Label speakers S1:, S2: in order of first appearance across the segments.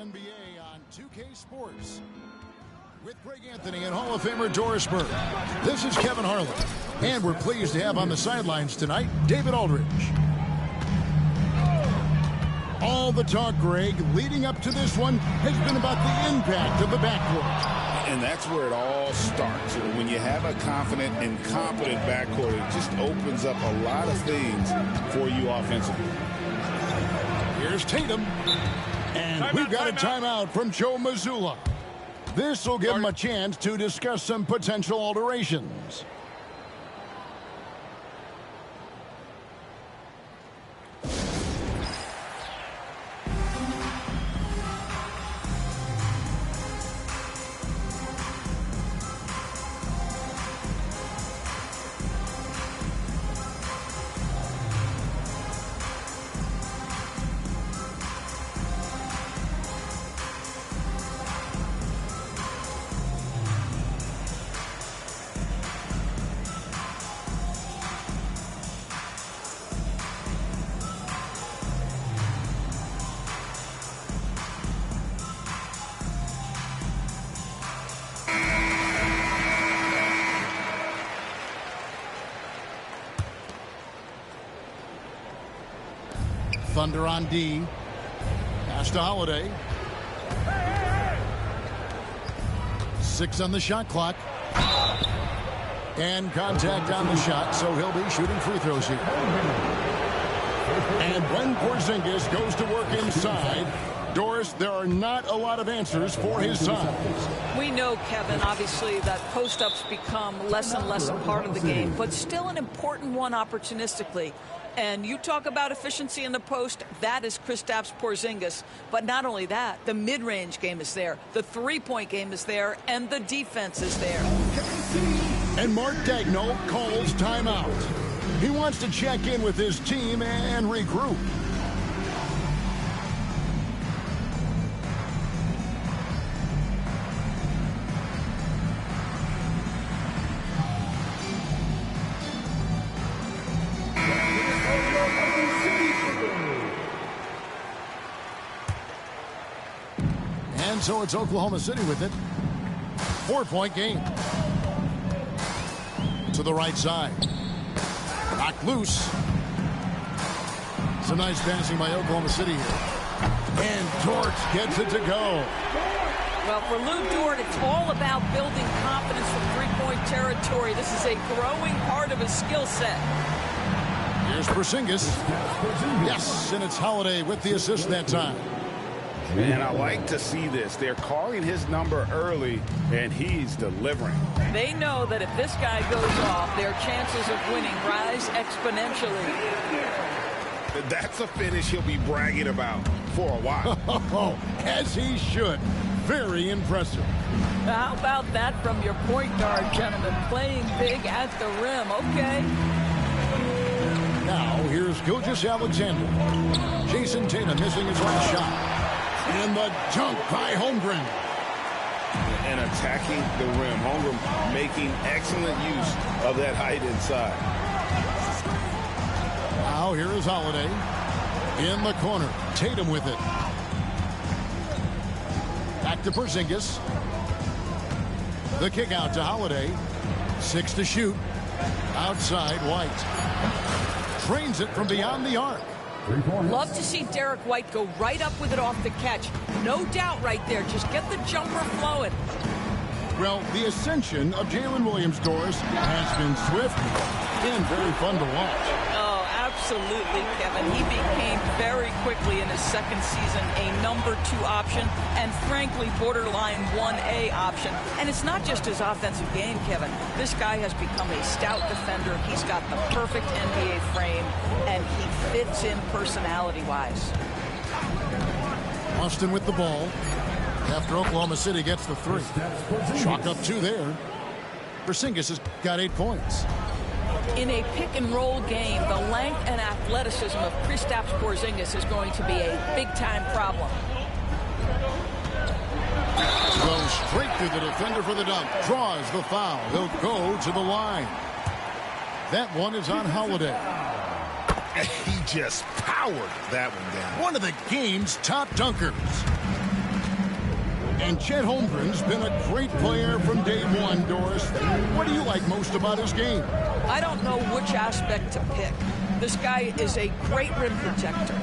S1: NBA on 2K Sports. With Greg Anthony and Hall of Famer Doris Burke. This is Kevin Harlan. And we're pleased to have on the sidelines tonight, David Aldridge. All the talk, Greg, leading up to this one has been about the impact of the backcourt.
S2: And that's where it all starts. When you have a confident and competent backcourt, it just opens up a lot of things for you offensively.
S1: Here's Tatum. And we've got a timeout from Joe Mazzulla. This will give him a chance to discuss some potential alterations. Thunder on D. Pass to Holiday. 6 on the shot clock. And contact on the shot, so he'll be shooting free throws here. And when Porzingis goes to work inside, Doris, there are not a lot of answers for his side.
S3: We know, Kevin, obviously, that post-ups become less and less a part of the game, but still an important one opportunistically. And you talk about efficiency in the post, that is Kristaps Porzingis. But not only that, the mid-range game is there, the three-point game is there, and the defense is there.
S1: And Mark Daigneault calls timeout. He wants to check in with his team and regroup. And so it's Oklahoma City with it. 4-point game. To the right side. Knocked loose. Some nice passing by Oklahoma City here. And Dort gets it to go.
S3: Well, for Lou Dort, it's all about building confidence from three-point territory. This is a growing part of his skill set.
S1: Here's Porzingis. Yes, and it's Holiday with the assist that time.
S2: Man, I like to see this. They're calling his number early, and he's delivering.
S3: They know that if this guy goes off, their chances of winning rise exponentially.
S2: That's a finish he'll be bragging about for a while.
S1: As he should. Very impressive.
S3: How about that from your point guard, gentlemen? Playing big at the rim. Okay.
S1: Now, here's Gilgeous-Alexander. Jason Tatum missing his last shot. And the dunk by Holmgren.
S2: And attacking the rim. Holmgren making excellent use of that height inside.
S1: Now here is Holiday. In the corner. Tatum with it. Back to Porzingis. The kick out to Holiday. 6 to shoot. Outside White. Trains it from beyond the arc.
S3: Love to see Derek White go right up with it off the catch. No doubt right there. Just get the jumper flowing.
S1: Well, the ascension of Jalen Williams, Doris, has been swift and very fun to watch.
S3: Oh, absolutely, Kevin. He became very quickly in his second season a number 2 option and, frankly, borderline 1A option. And it's not just his offensive game, Kevin. This guy has become a stout defender. He's got the perfect NBA frame, and he fits in personality-wise.
S1: Austin with the ball. After Oklahoma City gets the 3. Chalk up 2 there. Porzingis has got 8 points.
S3: In a pick-and-roll game, the length and athleticism of Kristaps Porzingis is going to be a big-time problem.
S1: Goes straight through the defender for the dunk. Draws the foul. He'll go to the line. That one is on Holiday.
S2: He just powered that one down.
S1: One of the game's top dunkers. And Chet Holmgren's been a great player from day one, Doris. What do you like most about his game?
S3: I don't know which aspect to pick. This guy is a great rim protector.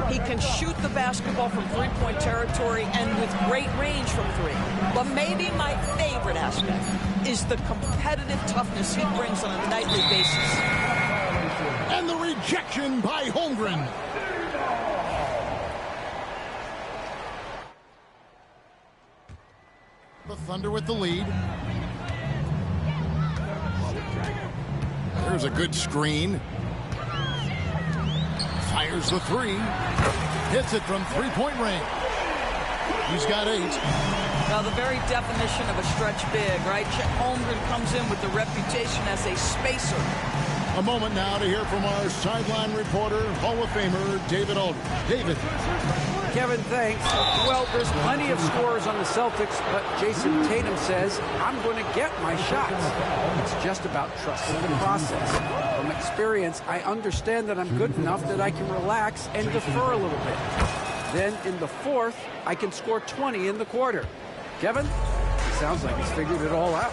S3: He can shoot the basketball from three-point territory and with great range from three. But maybe my favorite aspect is the competitive toughness he brings on a nightly basis.
S1: And the rejection by Holmgren. The Thunder with the lead. There's a good screen. Fires the three. Hits it from three-point range. He's got 8.
S3: Now, the very definition of a stretch big, right? Chet Holmgren comes in with the reputation as a spacer.
S1: A moment now to hear from our sideline reporter, Hall of Famer David Aldridge. David.
S4: Kevin, thanks. Well, there's plenty of scores on the Celtics, but Jason Tatum says, I'm going to get my shots. It's just about trusting the process. From experience, I understand that I'm good enough that I can relax and defer a little bit. Then in the fourth, I can score 20 in the quarter. Kevin, it sounds like he's figured it all out.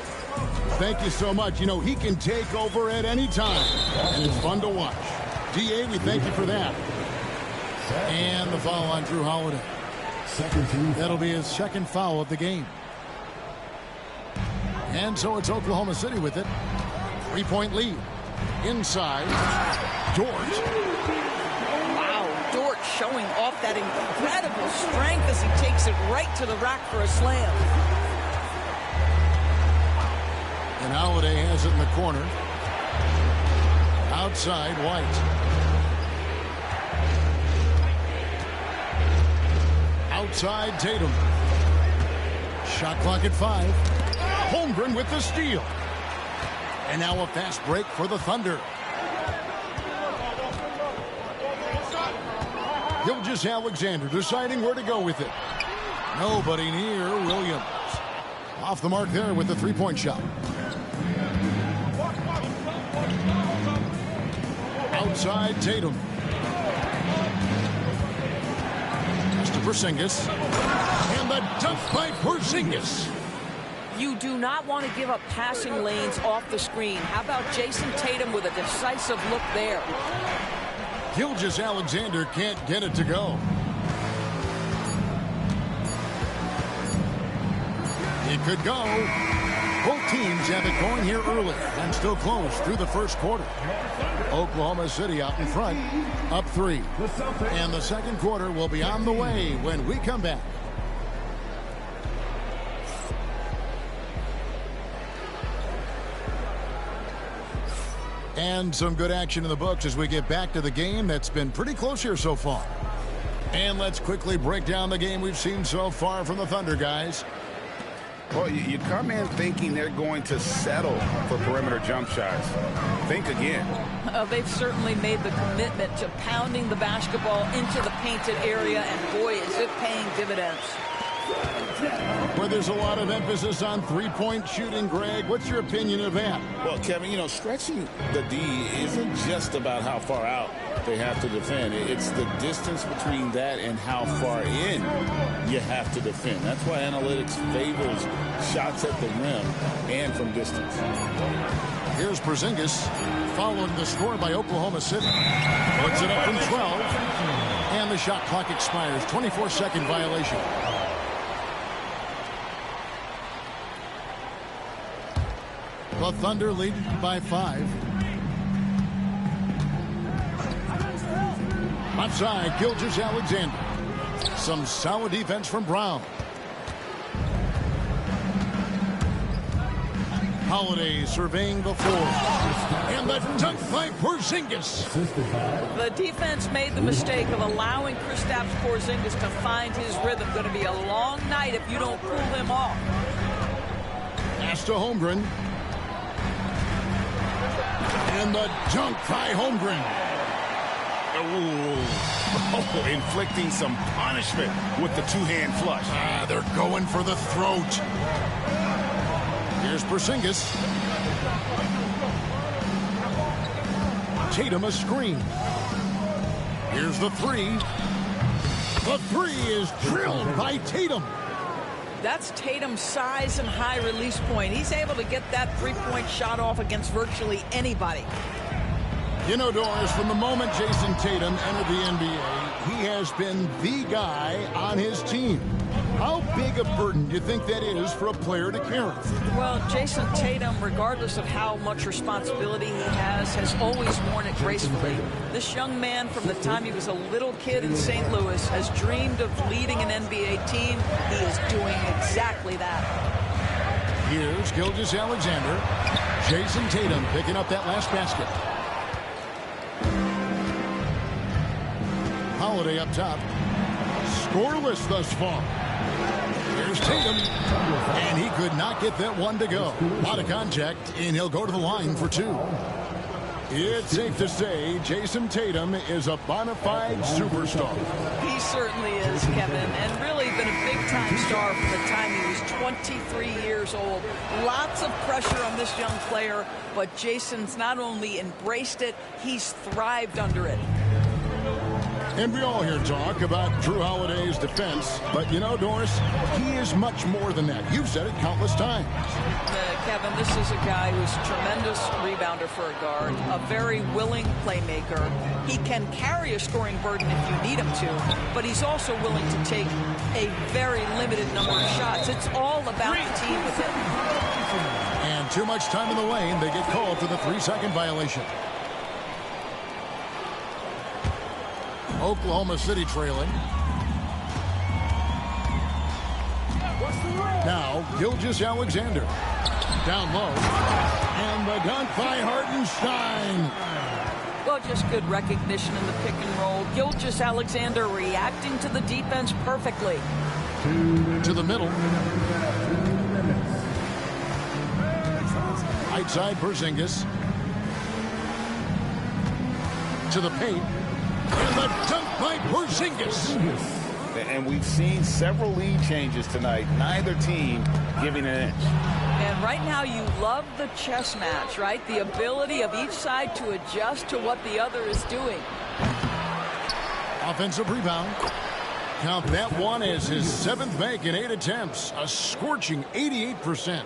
S1: Thank you so much. You know, he can take over at any time, and it's fun to watch. DA, we thank you for that. And the foul on Drew Holiday. That'll be his second foul of the game. And so it's Oklahoma City with it. 3-point lead. Inside. Dort.
S3: Wow, Dort showing off that incredible strength as he takes it right to the rack for a slam.
S1: And Holiday has it in the corner. Outside, White. Outside, Tatum. Shot clock at 5. Holmgren with the steal. And now a fast break for the Thunder. Gilgeous-Alexander deciding where to go with it. Nobody near Williams. Off the mark there with the three-point shot. Outside, Tatum. Porzingis. And the dunk by Porzingis.
S3: You do not want to give up passing lanes off the screen. How about Jason Tatum with a decisive look there?
S1: Gilgeous-Alexander can't get it to go. It could go. Both teams have it going here early and still close through the first quarter. Oklahoma City out in front, up 3. And the second quarter will be on the way when we come back. And some good action in the books as we get back to the game that's been pretty close here so far. And let's quickly break down the game we've seen so far from the Thunder, guys.
S2: Well, you come in thinking they're going to settle for perimeter jump shots. Think again.
S3: They've certainly made the commitment to pounding the basketball into the painted area, and boy, is it paying dividends.
S1: Where there's a lot of emphasis on three-point shooting, Greg, what's your opinion of that?
S2: Well, Kevin, you know, stretching the D isn't just about how far out they have to defend. It's the distance between that and how far in you have to defend. That's why analytics favors shots at the rim and from distance.
S1: Here's Porzingis following the score by Oklahoma City. Puts it up from 12. And the shot clock expires. 24-second violation. The Thunder lead by 5. Outside, Gilgeous-Alexander. Some solid defense from Brown. Holiday surveying the floor. And the dunk by Porzingis.
S3: The defense made the mistake of allowing Kristaps Porzingis to find his rhythm. Going to be a long night if you don't pull him off.
S1: Pass to Holmgren. And the dunk by Holmgren.
S2: Oh, inflicting some punishment with the two-hand flush.
S1: They're going for the throat. Here's Porzingis. Tatum a screen. Here's the three. The three is drilled by Tatum.
S3: That's Tatum's size and high release point. He's able to get that three-point shot off against virtually anybody.
S1: You know, Doris, from the moment Jason Tatum entered the NBA, he has been the guy on his team. How big a burden do you think that is for a player to carry?
S3: Well, Jason Tatum, regardless of how much responsibility he has always worn it gracefully. This young man, from the time he was a little kid in St. Louis, has dreamed of leading an NBA team. He is doing exactly that.
S1: Here's Gilgeous-Alexander. Jason Tatum picking up that last basket. Holiday up top. Scoreless thus far. Here's Tatum. And he could not get that one to go. A lot of contact, and he'll go to the line for two. It's safe to say Jason Tatum is a bona fide superstar.
S3: He certainly is, Kevin, and really been a big-time star from the time he was 23 years old. Lots of pressure on this young player, but Jason's not only embraced it, he's thrived under it.
S1: And we all hear talk about Jrue Holiday's defense, but you know, Doris, he is much more than that. You've said it countless times.
S3: Kevin, this is a guy who's a tremendous rebounder for a guard, a very willing playmaker. He can carry a scoring burden if you need him to, but he's also willing to take a very limited number of shots. It's all about the team with him.
S1: And too much time in the lane, they get called for the 3-second violation. Oklahoma City trailing. Now, Gilgeous-Alexander. Down low. And the dunk by Hartenstein.
S3: Well, just good recognition in the pick and roll. Gilgeous-Alexander reacting to the defense perfectly.
S1: To the middle. Right side, Porzingis. To the paint. And the dunk by Porzingis.
S2: And we've seen several lead changes tonight. Neither team giving an inch.
S3: And right now you love the chess match, right? The ability of each side to adjust to what the other is doing.
S1: Offensive rebound. Count that one as his 7th make in 8 attempts. A scorching 88%.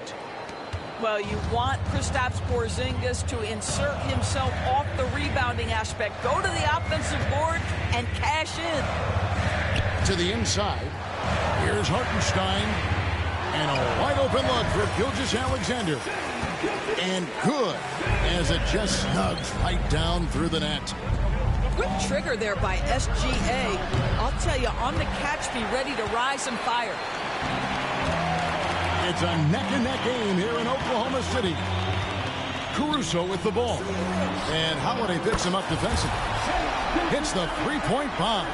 S3: Well, you want Kristaps Porzingis to insert himself off the rebounding aspect. Go to the offensive board and cash in.
S1: To the inside. Here's Hartenstein. And a wide open look for Gilgeous-Alexander. And good as it just snugs right down through the net.
S3: Quick trigger there by SGA. I'll tell you, on the catch, be ready to rise and fire.
S1: It's a neck-and-neck game here in Oklahoma City. Caruso with the ball. And Holiday picks him up defensively. Hits the three-point bomb.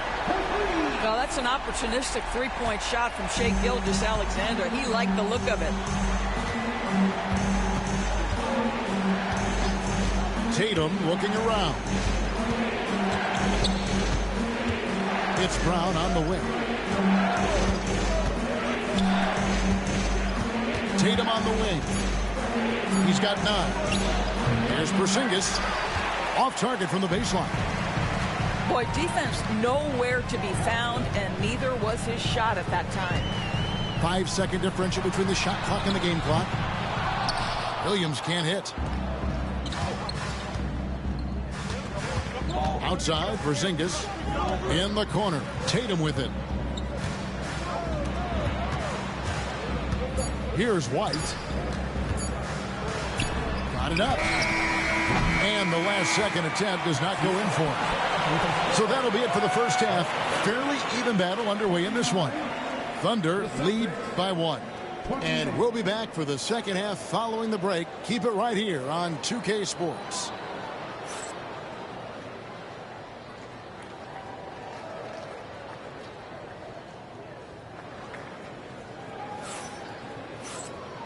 S3: Well, that's an opportunistic three-point shot from Shai Gilgeous-Alexander. He liked the look of it.
S1: Tatum looking around. It's Brown on the wing. Tatum on the wing. He's got 9. There's Porzingis. Off target from the baseline.
S3: Boy, defense nowhere to be found, and neither was his shot at that time.
S1: 5-second differential between the shot clock and the game clock. Williams can't hit. Outside, Porzingis. In the corner. Tatum with it. Here's White. Got it up. And the last second attempt does not go in for him. So that'll be it for the first half. Fairly even battle underway in this one. Thunder lead by 1. And we'll be back for the second half following the break. Keep it right here on 2K Sports.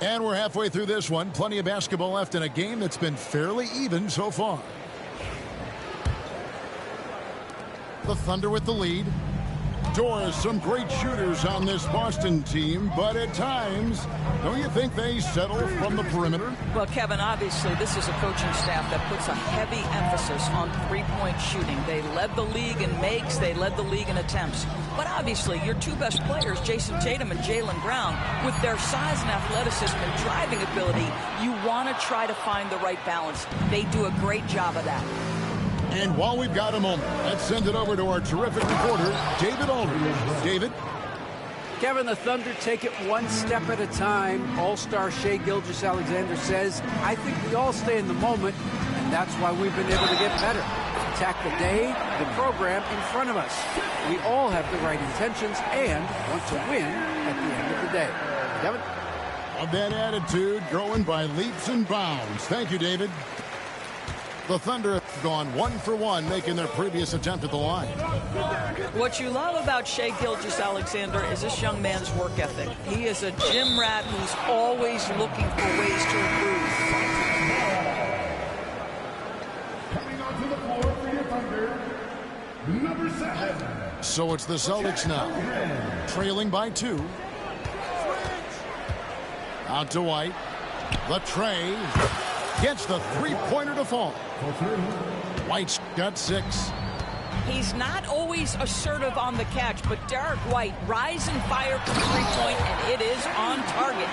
S1: And we're halfway through this one. Plenty of basketball left in a game that's been fairly even so far. The Thunder with the lead. outdoors, some great shooters on this Boston team, but at times, don't you think they settle from the perimeter?
S3: Well, Kevin, obviously this is a coaching staff that puts a heavy emphasis on three-point shooting. They led the league in makes, they led the league in attempts. But obviously, your two best players, Jason Tatum and Jaylen Brown, with their size and athleticism and driving ability, you want to try to find the right balance. They do a great job of that.
S1: And while we've got a moment, let's send it over to our terrific reporter, David Aldridge. David?
S4: Kevin, the Thunder take it one step at a time. All-star Shai Gilgeous-Alexander says, I think we all stay in the moment, and that's why we've been able to get better. Attack the day, the program in front of us. We all have the right intentions and want to win at the end of the day. Kevin?
S1: Of that attitude, growing by leaps and bounds. Thank you, David. The Thunder have gone 1 for 1, making their previous attempt at the line.
S3: What you love about Shai Gilgeous-Alexander is this young man's work ethic. He is a gym rat who's always looking for ways to improve.
S5: Coming onto the floor for your Thunder, number 7.
S1: So it's the Celtics now, trailing by 2. Out to White. The tray. Gets the three-pointer to fall. White's got 6.
S3: He's not always assertive on the catch, but Derek White, rise and fire from three-point, and it is on target.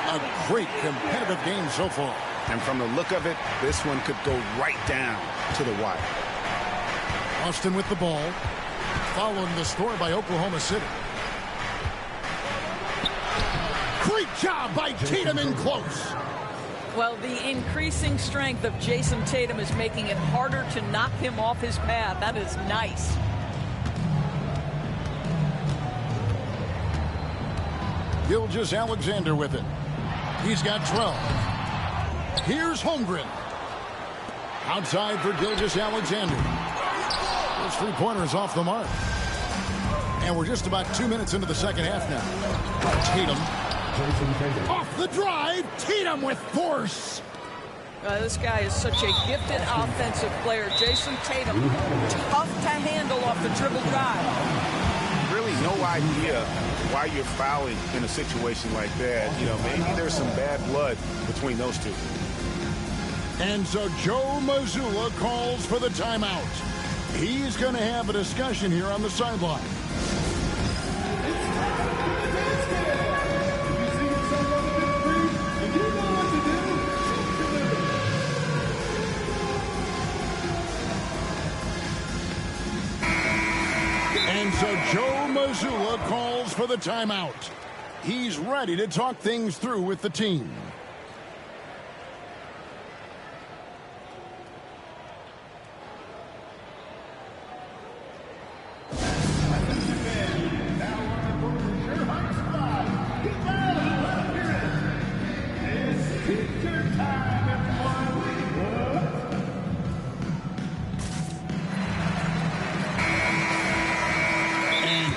S1: A great competitive game so far.
S6: And from the look of it, this one could go right down to the wire.
S1: Austin with the ball. Following the score by Oklahoma City. Great job by Tatum in close.
S3: Well, the increasing strength of Jason Tatum is making it harder to knock him off his path. That is nice.
S1: Gilgeous-Alexander with it. He's got 12. Here's Holmgren. Outside for Gilgeous-Alexander. Those three-pointers off the mark. And we're just about 2 minutes into the second half now. Tatum. Off the drive, Tatum with force.
S3: This guy is such a gifted offensive player. Jason Tatum, tough to handle off the dribble drive.
S6: Really no idea why you're fouling in a situation like that. You know, maybe there's some bad blood between those two.
S1: And so Joe Mazzulla calls for the timeout. He's going to have a discussion here on the sideline. And so Joe Mazzulla calls for the timeout. He's ready to talk things through with the team.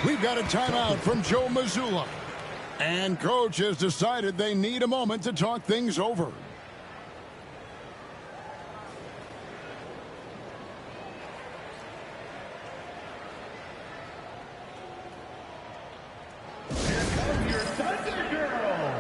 S1: We've got a timeout from Joe Mazzulla. And coach has decided they need a moment to talk things over.
S5: Here comes your Thunder Girl.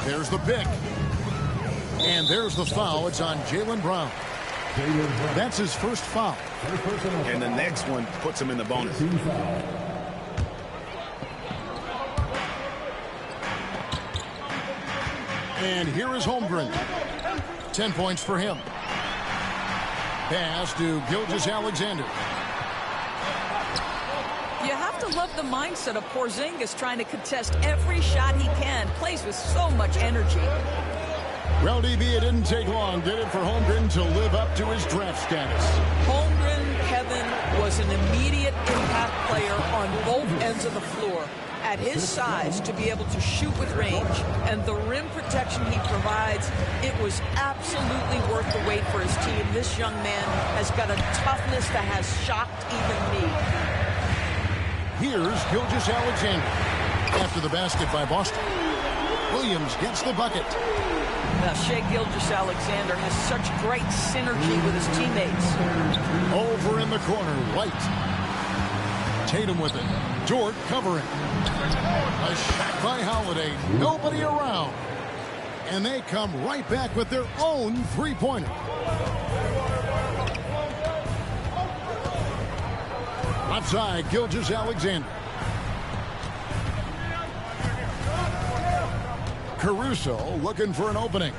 S1: There's the pick. And there's the foul. It's on Jaylen Brown. That's his first foul.
S6: And the next one puts him in the bonus.
S1: And here is Holmgren. 10 points for him. Pass to Gilgeous-Alexander.
S3: You have to love the mindset of Porzingis trying to contest every shot he can. Plays with so much energy.
S1: Well, DB, it didn't take long, did it, for Holmgren to live up to his draft status?
S3: Holmgren, Kevin, was an immediate impact player on both ends of the floor. At his size, to be able to shoot with range and the rim protection he provides, it was absolutely worth the wait for his team. This young man has got a toughness that has shocked even me.
S1: Here's Gilgeous-Alexander. After the basket by Boston, Williams gets the bucket.
S3: Now, Shai Gilgeous-Alexander has such great synergy with his teammates.
S1: Over in the corner, White. Tatum with it. Dort covering. A shot by Holiday. Nobody around. And they come right back with their own three-pointer. Outside, Gilgeous-Alexander. Caruso looking for an opening.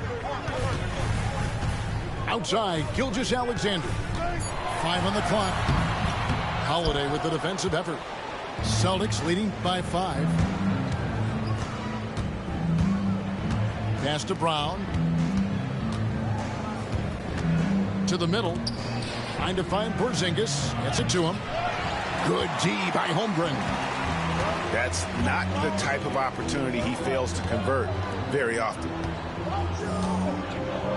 S1: Outside, Gilgeous-Alexander. 5 on the clock. Holiday with the defensive effort. Celtics leading by 5. Pass to Brown. To the middle. Trying to find Porzingis. Gets it to him. Good D by Holmgren.
S6: That's not the type of opportunity he fails to convert very often.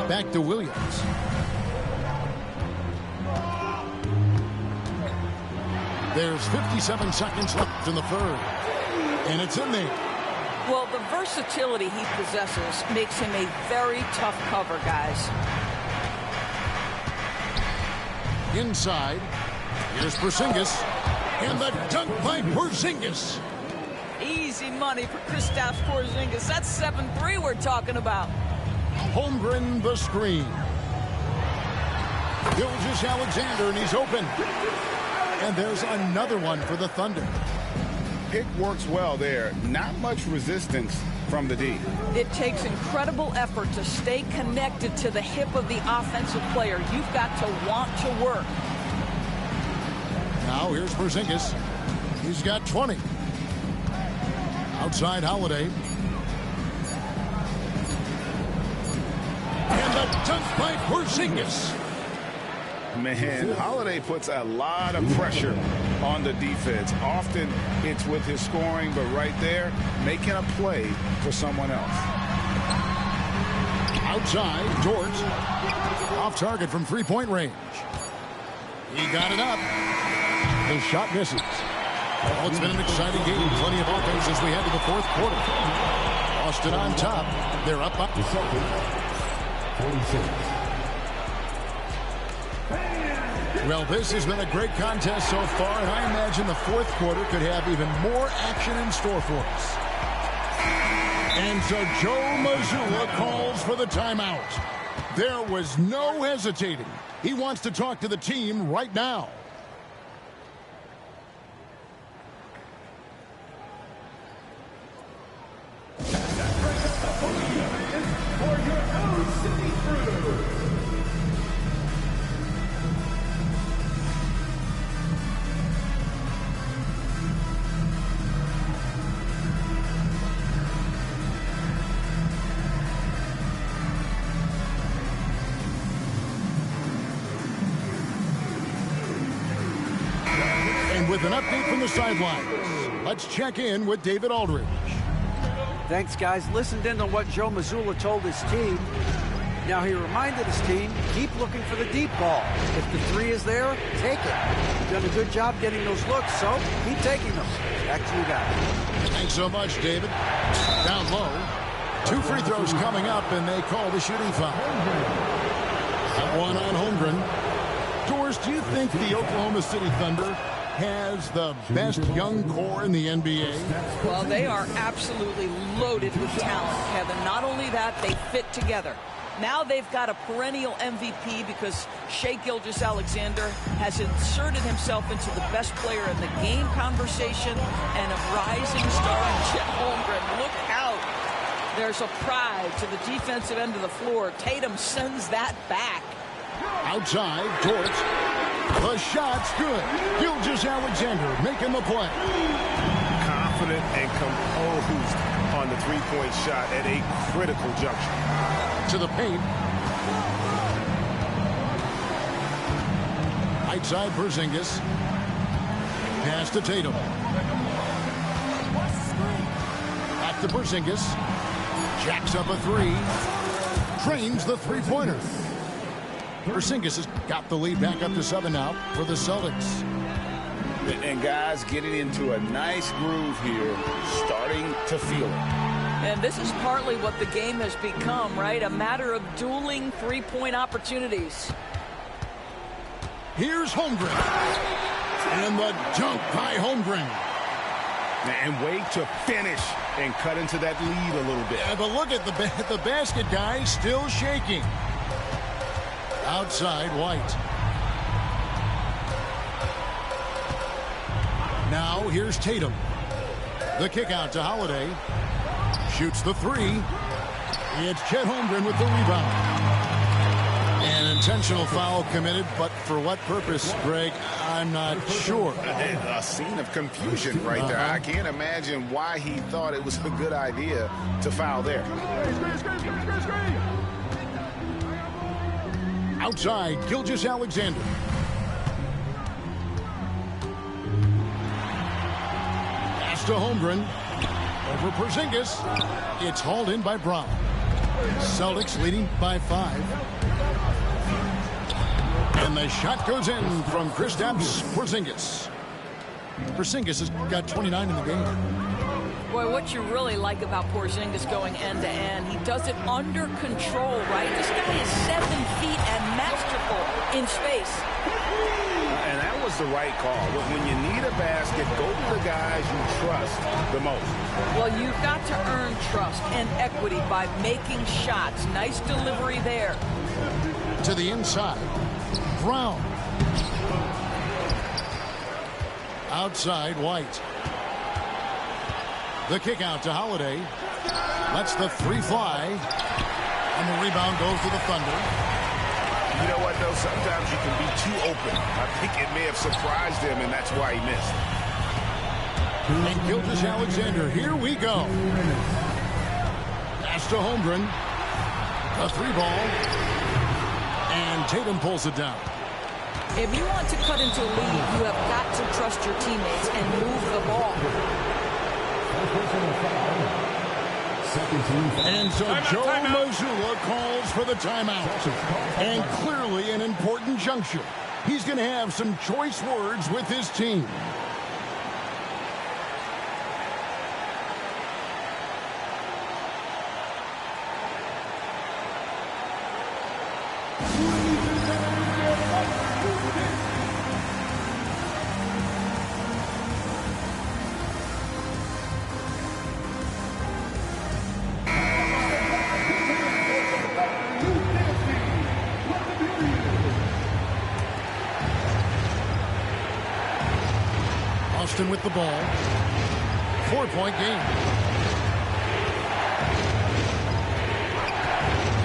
S1: Back to Williams. There's 57 seconds left in the third. And it's in there.
S3: Well, the versatility he possesses makes him a very tough cover, guys.
S1: Inside. Here's Porzingis. And the dunk by Porzingis.
S3: Easy money for Kristaps Porzingis. That's 7-3 we're talking about.
S1: Holmgren the screen. Gilgeous-Alexander, and he's open. And there's another one for the Thunder.
S6: Pick works well there. Not much resistance from the D.
S3: It takes incredible effort to stay connected to the hip of the offensive player. You've got to want to work.
S1: Now here's Porzingis. He's got 20. Outside Holiday. And the dunk by Porzingis.
S6: Man, Holiday puts a lot of pressure on the defense. Often it's with his scoring, but right there, making a play for someone else.
S1: Outside, Dort. Off target from three-point range. He got it up. The shot misses. Well, it's been an exciting game. Plenty of offense as we head to the fourth quarter. Boston on top. They're up by
S5: 46.
S1: Well, this has been a great contest so far, and I imagine the fourth quarter could have even more action in store for us. And so Joe Mazzulla calls for the timeout. There was no hesitating. He wants to talk to the team right now. With an update from the sidelines, let's check in with David Aldridge.
S4: Thanks, guys. Listened in on what Joe Mazzulla told his team. Now, he reminded his team, keep looking for the deep ball. If the three is there, take it. You've done a good job getting those looks, so keep taking them. Back to you guys.
S1: Thanks so much, David. Down low. 2 free throws coming up, and they call the shooting foul. One on Holmgren. Doris, do you think the Oklahoma City Thunder has the best young core in the NBA?
S3: Well, they are absolutely loaded with talent, Kevin. Not only that, they fit together. Now they've got a perennial MVP because Shai Gilgeous-Alexander has inserted himself into the best player in the game conversation, and a rising star in Chet Holmgren. Look out. There's a pride to the defensive end of the floor. Tatum sends that back.
S1: Outside, Dort. The shot's good. Gilgeous-Alexander making the play.
S6: Confident and composed on the three-point shot at a critical juncture.
S1: To the paint. Outside Porzingis. Pass to Tatum. to Porzingis. Jacks up a three. Drains the three-pointer. Porzingis has got the lead back up to 7 now for the Celtics.
S2: And guys getting into a nice groove here, starting to feel it.
S3: And this is partly what the game has become, right? A matter of dueling three-point opportunities.
S1: Here's Holmgren. And the dunk by Holmgren.
S6: And wait to finish and cut into that lead a little bit.
S1: Yeah, but look at the basket guy still shaking. Outside, White. Now here's Tatum. The kick out to Holiday. Shoots the three. It's Chet Holmgren with the rebound. An intentional foul committed, but for what purpose, Greg, I'm not sure.
S6: A scene of confusion right there. I can't imagine why he thought it was a good idea to foul there.
S1: Outside, Gilgeous-Alexander. Pass to Holmgren. Over Porzingis. It's hauled in by Brown. Celtics leading by 5. And the shot goes in from Kristaps Porzingis. Porzingis has got 29 in the game.
S3: Boy, what you really like about Porzingis going end-to-end, he does it under control, right? This guy is 7 feet and masterful in space.
S6: And that was the right call. When you need a basket, go to the guys you trust the most.
S3: Well, you've got to earn trust and equity by making shots. Nice delivery there.
S1: To the inside. Brown. Outside, White. The kick out to Holiday. Lets the three fly. And the rebound goes to the Thunder.
S6: You know what, though? Sometimes you can be too open. I think it may have surprised him, and that's why he missed.
S1: And Gilgeous-Alexander, here we go. Pass to Holmgren. A three ball. And Tatum pulls it down.
S3: If you want to cut into a lead, you have got to trust your teammates and move the ball.
S1: And so Joe Mazzulla calls for the timeout. And clearly an important juncture. He's going to have some choice words with his team. With the ball. 4-point game.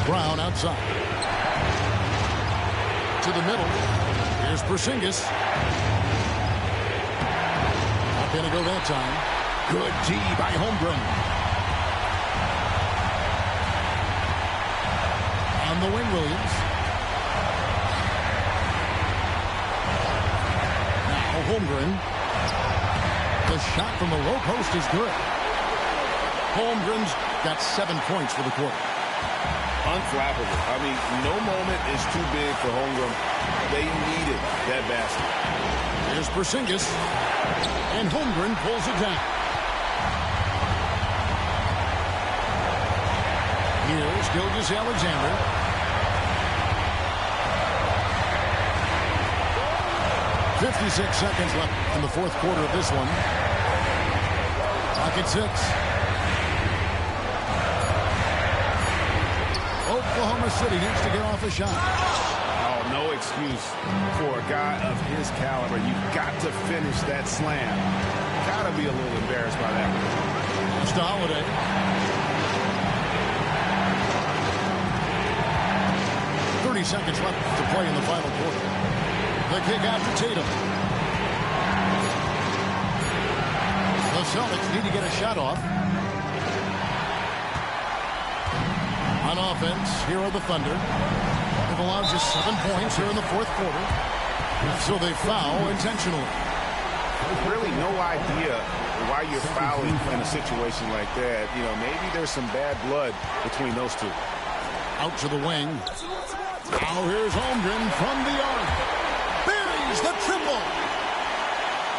S1: Brown outside. To the middle. Here's Porzingis. Not going to go that time. Good D by Holmgren. On the wing, Williams. Now Holmgren. The shot from the low post is good. Holmgren's got 7 points for the quarter.
S2: Unflappable. I mean, no moment is too big for Holmgren. They needed that basket.
S1: Here's Porzingis. And Holmgren pulls it down. Here's Gilgeous-Alexander. 56 seconds left in the fourth quarter of this one. Clock at 6. Oklahoma City needs to get off a shot.
S6: Oh, no excuse for a guy of his caliber. You've got to finish that slam. Got to be a little embarrassed by that.
S1: It's to Holiday. Seconds left to play in the final quarter. The kick out to Tatum. The Celtics need to get a shot off. On offense, here are the Thunder. They've allowed just 7 points here in the fourth quarter. So they foul intentionally.
S6: There's really no idea why you're fouling in a situation like that. You know, maybe there's some bad blood between those two.
S1: Out to the wing. Now here's Holmgren from the arc. Buries the triple.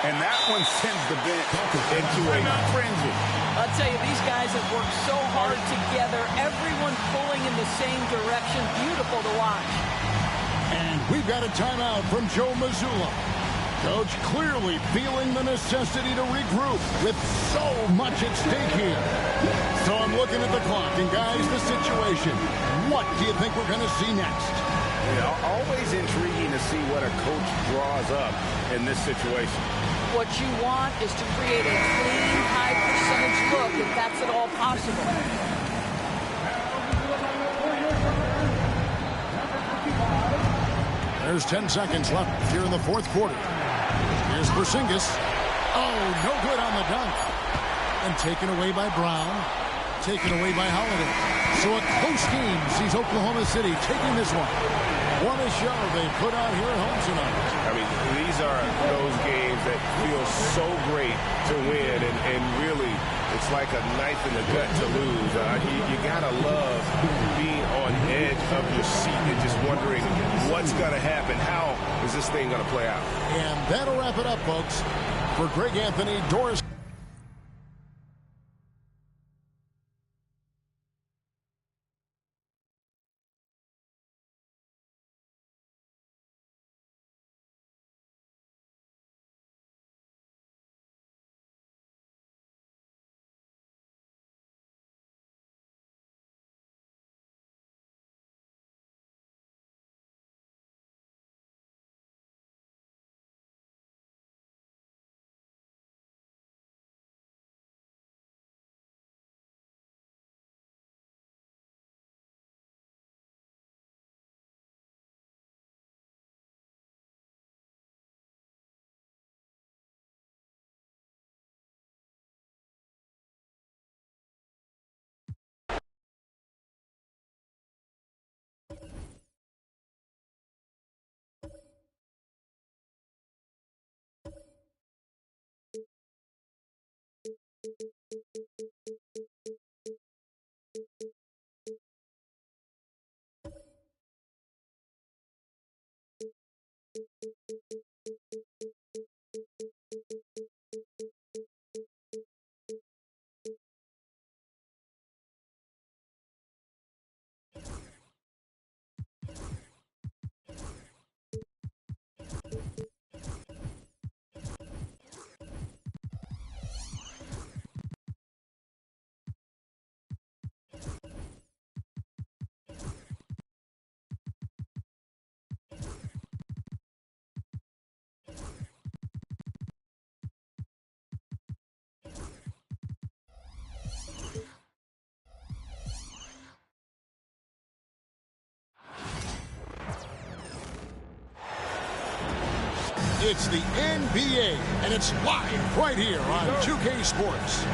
S6: And that one sends the bench into a frenzy.
S3: I'll tell you, these guys have worked so hard together. Everyone pulling in the same direction. Beautiful to watch.
S1: And we've got a timeout from Joe Mazzulla. Coach clearly feeling the necessity to regroup with so much at stake here. So I'm looking at the clock, and guys, the situation. What do you think we're going to see next?
S6: You know, always intriguing to see what a coach draws up in this situation.
S3: What you want is to create a clean, high-percentage look, if that's at all possible.
S1: There's 10 seconds left here in the fourth quarter. Here's Porzingis. Oh, no good on the dunk. And taken away by Brown. Taken away by Holiday. So a close game sees Oklahoma City taking this one. What a show they put on here at home tonight.
S6: I mean, these are those games that feel so great to win, and really, it's like a knife in the gut to lose. You gotta love being on edge of your seat and just wondering what's gonna happen. How is this thing gonna play out?
S1: And that'll wrap it up, folks. For Greg Anthony, Doris. It's the NBA, and it's live right here on 2K Sports.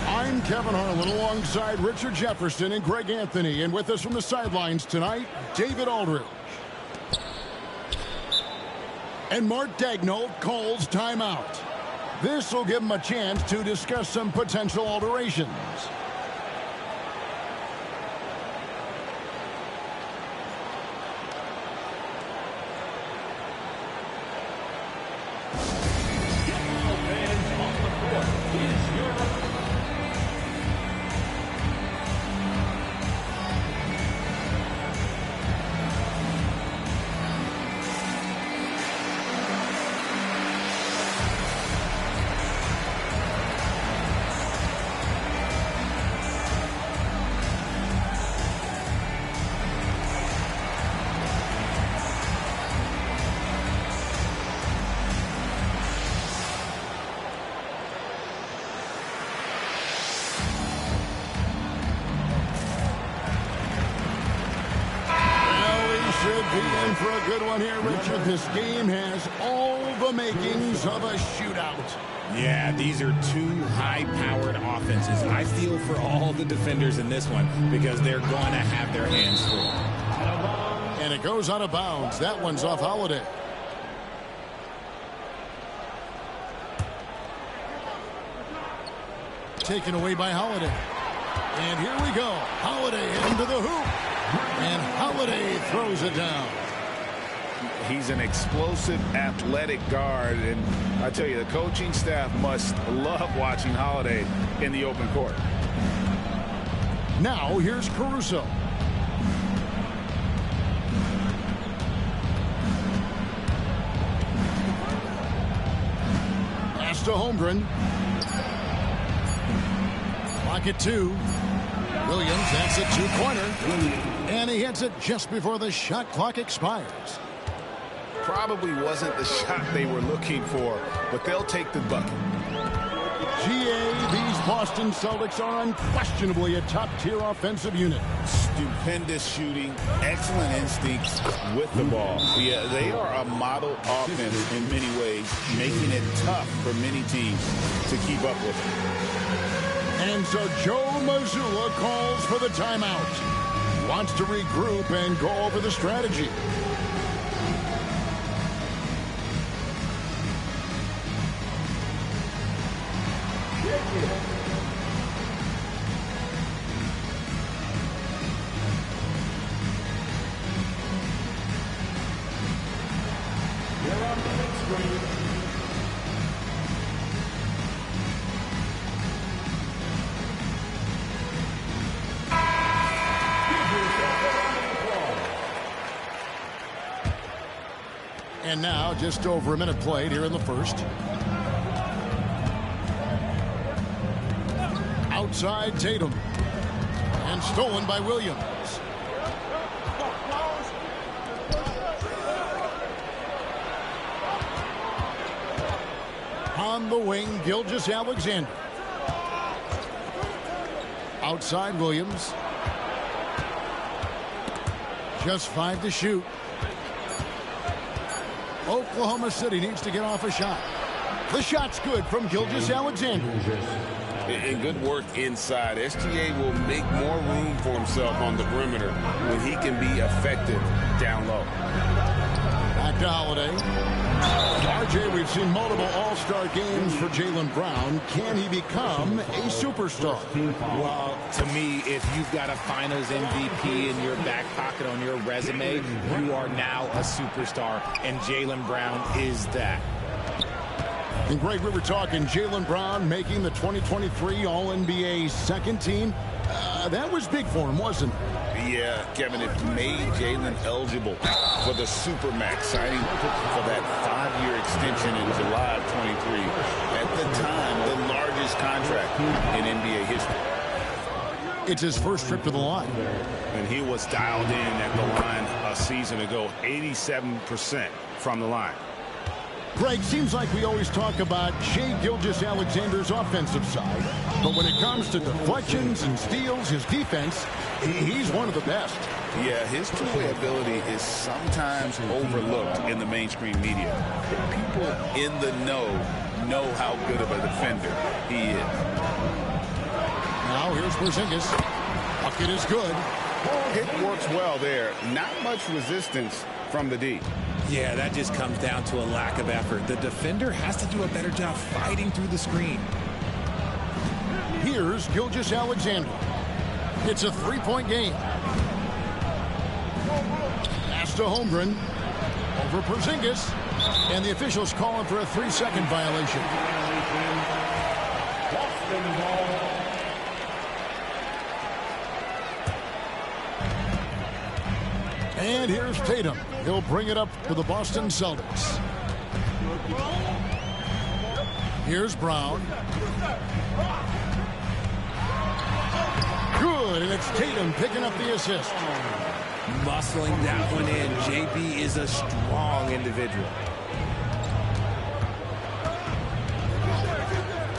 S1: I'm Kevin Harlan alongside Richard Jefferson and Greg Anthony, and with us from the sidelines tonight, David Aldridge. And Mark Daigneault calls timeout. This will give him a chance to discuss some potential alterations. For a good one here, Richard. This game has all the makings of a shootout.
S7: Yeah, these are two high-powered offenses. I feel for all the defenders in this one because they're going to have their hands full.
S1: And it goes out of bounds. That one's off Holiday. Taken away by Holiday. And here we go. Holiday into the hoop. And Holiday throws it down.
S2: He's an explosive, athletic guard. And I tell you, the coaching staff must love watching Holiday in the open court.
S1: Now here's Caruso. Pass to Holmgren. Clock at 2. Williams, that's a two-pointer. And he hits it just before the shot clock expires.
S2: Probably wasn't the shot they were looking for, but they'll take the bucket.
S1: These Boston Celtics are unquestionably a top-tier offensive unit.
S2: Stupendous shooting, excellent instincts with the ball. Yeah, they are a model offense in many ways, making it tough for many teams to keep up with it.
S1: And so Joe Mazzulla calls for the timeout. Wants to regroup and go over the strategy. And now just over a minute played here in the first. Outside Tatum. And stolen by Williams. On the wing, Gilgeous-Alexander. Outside Williams. Just 5 to shoot. Oklahoma City needs to get off a shot. The shot's good from Gilgeous-Alexander.
S6: And good work inside. SGA will make more room for himself on the perimeter when he can be effective down low.
S1: Back to Holiday. RJ, we've seen multiple all-star games for Jaylen Brown. Can he become a superstar?
S7: Well, to me, if you've got a finals MVP in your back pocket on your resume, you are now a superstar, and Jaylen Brown is that.
S1: And Greg, we were talking Jaylen Brown making the 2023 All-NBA second team. That was big for him, wasn't it?
S2: Yeah, Kevin, it made Jaylen eligible for the Supermax, signing for that 5-year extension in July of 23. At the time, the largest contract in NBA history.
S1: It's his first trip to the line.
S6: And he was dialed in at the line a season ago, 87% from the line.
S1: Greg, seems like we always talk about Shai Gilgeous-Alexander's offensive side, but when it comes to deflections and steals, his defense, he's one of the best.
S2: Yeah, his two-way ability is sometimes overlooked in the mainstream media. But people in the know how good of a defender he is.
S1: Now here's Porzingis. Bucket is good.
S2: It works well there. Not much resistance from the D.
S7: Yeah, that just comes down to a lack of effort. The defender has to do a better job fighting through the screen.
S1: Here's Gilgeous-Alexander. It's a three-point game. Pass to Holmgren. Over Porzingis. And the officials calling for a 3-second violation. And here's Tatum. He'll bring it up to the Boston Celtics. Here's Brown. Good, and it's Tatum picking up the assist.
S7: Muscling that one in. JB is a strong individual.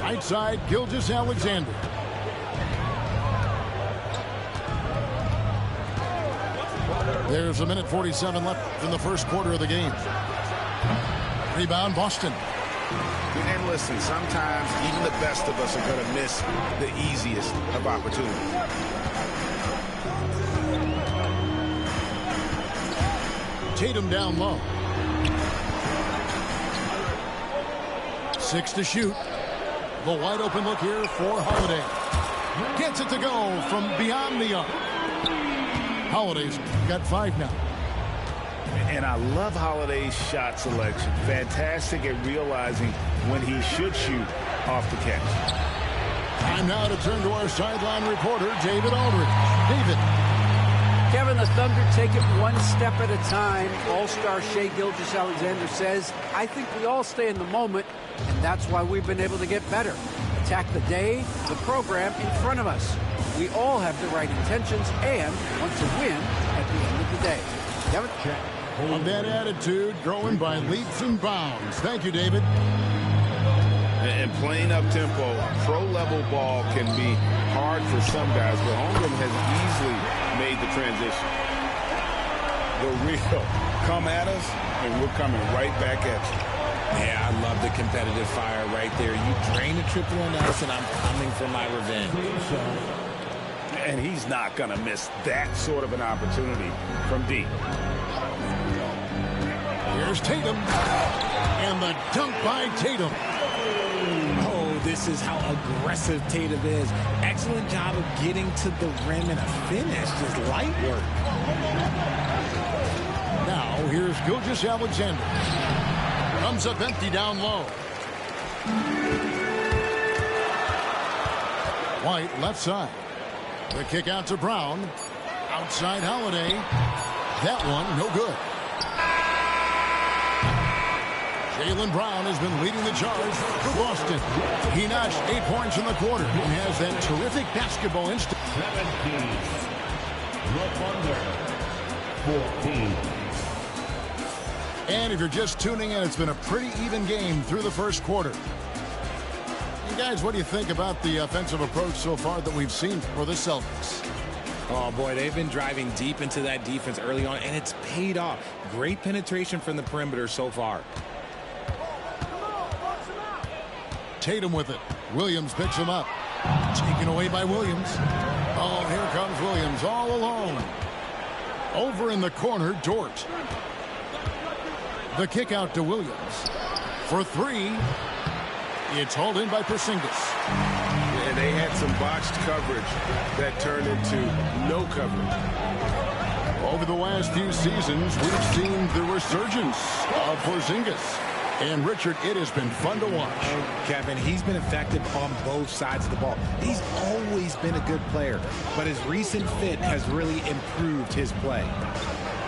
S1: Right side, Gilgeous-Alexander. There's a minute 47 left in the first quarter of the game. Rebound, Boston.
S2: And listen, sometimes even the best of us are going to miss the easiest of opportunities.
S1: Tatum down low. 6 to shoot. The wide open look here for Holiday. Gets it to go from beyond the arc. Holiday's got 5 now.
S2: And I love Holiday's shot selection. Fantastic at realizing when he should shoot off the catch.
S1: Time now to turn to our sideline reporter, David Aldridge. David.
S4: Kevin, the Thunder take it one step at a time. All-star Shai Gilgeous-Alexander says, I think we all stay in the moment, and that's why we've been able to get better. Attack the day, the program in front of us. We all have the right intentions and want to win at the end of the day. Kevin?
S1: On that attitude, growing by leaps and bounds. Thank you, David.
S2: And playing up-tempo, pro-level ball can be hard for some guys, but Holmgren has easily made the transition. The real come at us, and we're coming right back at you.
S7: Yeah, I love the competitive fire right there. You drain a triple on us, and I'm coming for my revenge.
S2: And he's not going to miss that sort of an opportunity from deep.
S1: Here's Tatum. And the dunk by Tatum.
S7: Oh, this is how aggressive Tatum is. Excellent job of getting to the rim and a finish. Just light work.
S1: Now, here's Gilgeous-Alexander. Comes up empty down low. White, left side. The kick out to Brown. Outside Holiday. That one, no good. Jaylen Brown has been leading the charge for Boston. He notched 8 points in the quarter and has that terrific basketball instinct.
S5: 17. The Thunder, 14.
S1: And if you're just tuning in, it's been a pretty even game through the first quarter. You guys, what do you think about the offensive approach so far that we've seen for the Celtics?
S7: Oh, boy, they've been driving deep into that defense early on, and it's paid off. Great penetration from the perimeter so far.
S1: Tatum with it. Williams picks him up. Taken away by Williams. Oh, here comes Williams all alone. Over in the corner, Dort. The kick out to Williams. For 3. It's hauled in by Porzingis.
S6: And they had some botched coverage that turned into no coverage.
S1: Over the last few seasons, we've seen the resurgence of Porzingis. And, Richard, it has been fun to watch.
S7: Kevin, he's been effective on both sides of the ball. He's always been a good player, but his recent fit has really improved his play.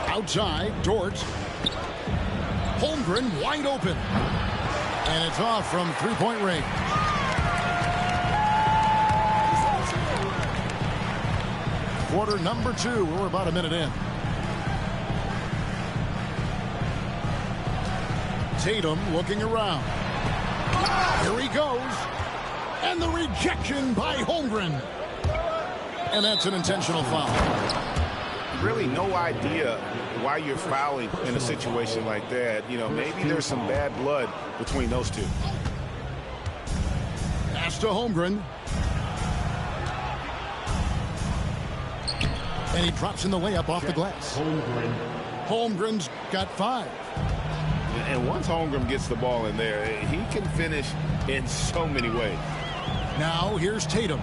S1: Outside, Dort. Holmgren wide open. And it's off from three-point range. Quarter number 2. We're about a minute in. Tatum looking around. Here he goes. And the rejection by Holmgren. And that's an intentional foul.
S6: Really no idea why you're fouling in a situation like that. You know, maybe there's some bad blood between those two.
S1: Pass to Holmgren. And he drops in the layup off the glass. Holmgren's got 5.
S6: And once Holmgren gets the ball in there, he can finish in so many ways.
S1: Now here's Tatum.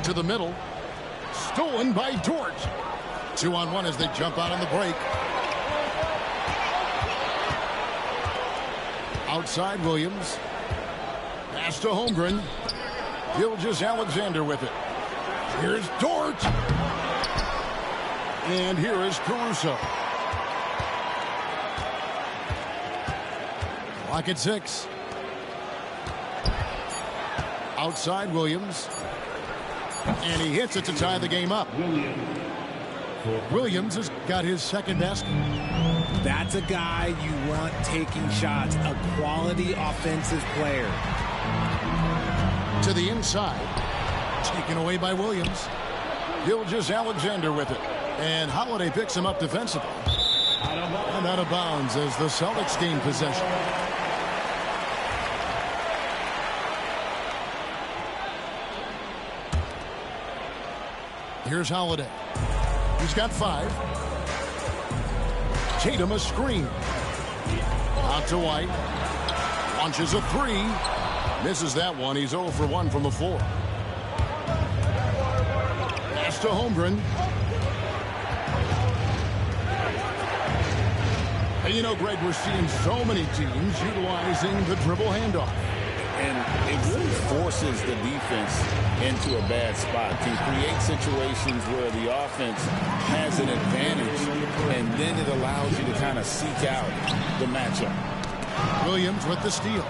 S1: To the middle. Stolen by Dort. 2-on-1 as they jump out on the break. Outside Williams. Pass to Holmgren. Gilgeous-Alexander with it. Here's Dort. And here is Caruso. Clock at 6. Outside Williams. And he hits it to tie the game up. Williams has got his second basket.
S7: That's a guy you want taking shots, a quality offensive player.
S1: To the inside. Taken away by Williams. Gilgeous-Alexander with it. And Holiday picks him up defensively. And out of bounds as the Celtics gain possession. Here's Holiday. He's got 5. Tatum a screen. Out to White. Launches a three. Misses that one. He's 0 for 1 from the floor. Pass to Holmgren. And you know, Greg, we're seeing so many teams utilizing the dribble handoff.
S2: And it really forces the defense into a bad spot. Can create situations where the offense has an advantage, and then it allows you to kind of seek out the matchup.
S1: Williams with the steal.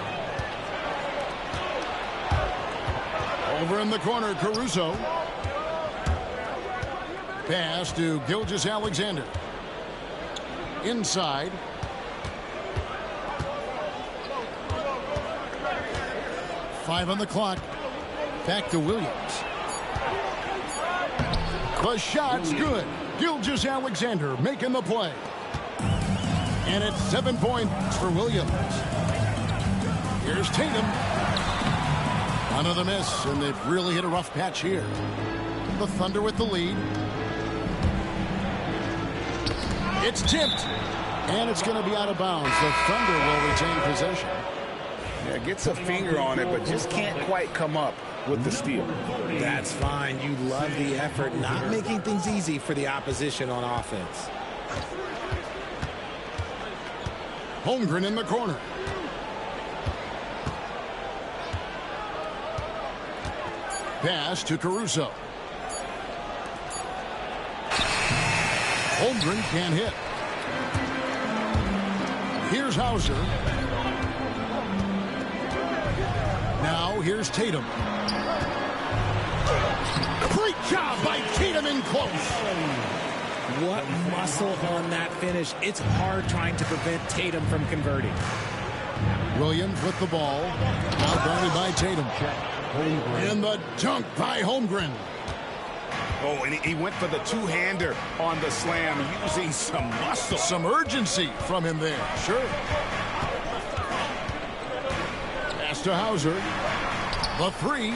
S1: Over in the corner, Caruso. Pass to Gilgeous-Alexander. Inside. Five on the clock. Back to Williams. The shot's good. Gilgeous-Alexander making the play. And it's 7 points for Williams. Here's Tatum. Another miss, and they've really hit a rough patch here. The Thunder with the lead. It's tipped. And it's going to be out of bounds. The Thunder will retain possession.
S2: Yeah, gets a finger on it, but just can't quite come up with the steal.
S7: That's fine. You love the effort, not making things easy for the opposition on offense.
S1: Holmgren in the corner. Pass to Caruso. Holmgren can't hit. Here's Hauser. Now here's Tatum. Great job by Tatum in close.
S7: What muscle on that finish. It's hard trying to prevent Tatum from converting.
S1: Williams with the ball. Now guarded by Tatum. And the dunk by Holmgren.
S2: Oh, and he went for the two-hander on the slam, using some muscle.
S1: Some urgency from him there. Sure. Pass to Hauser. The three.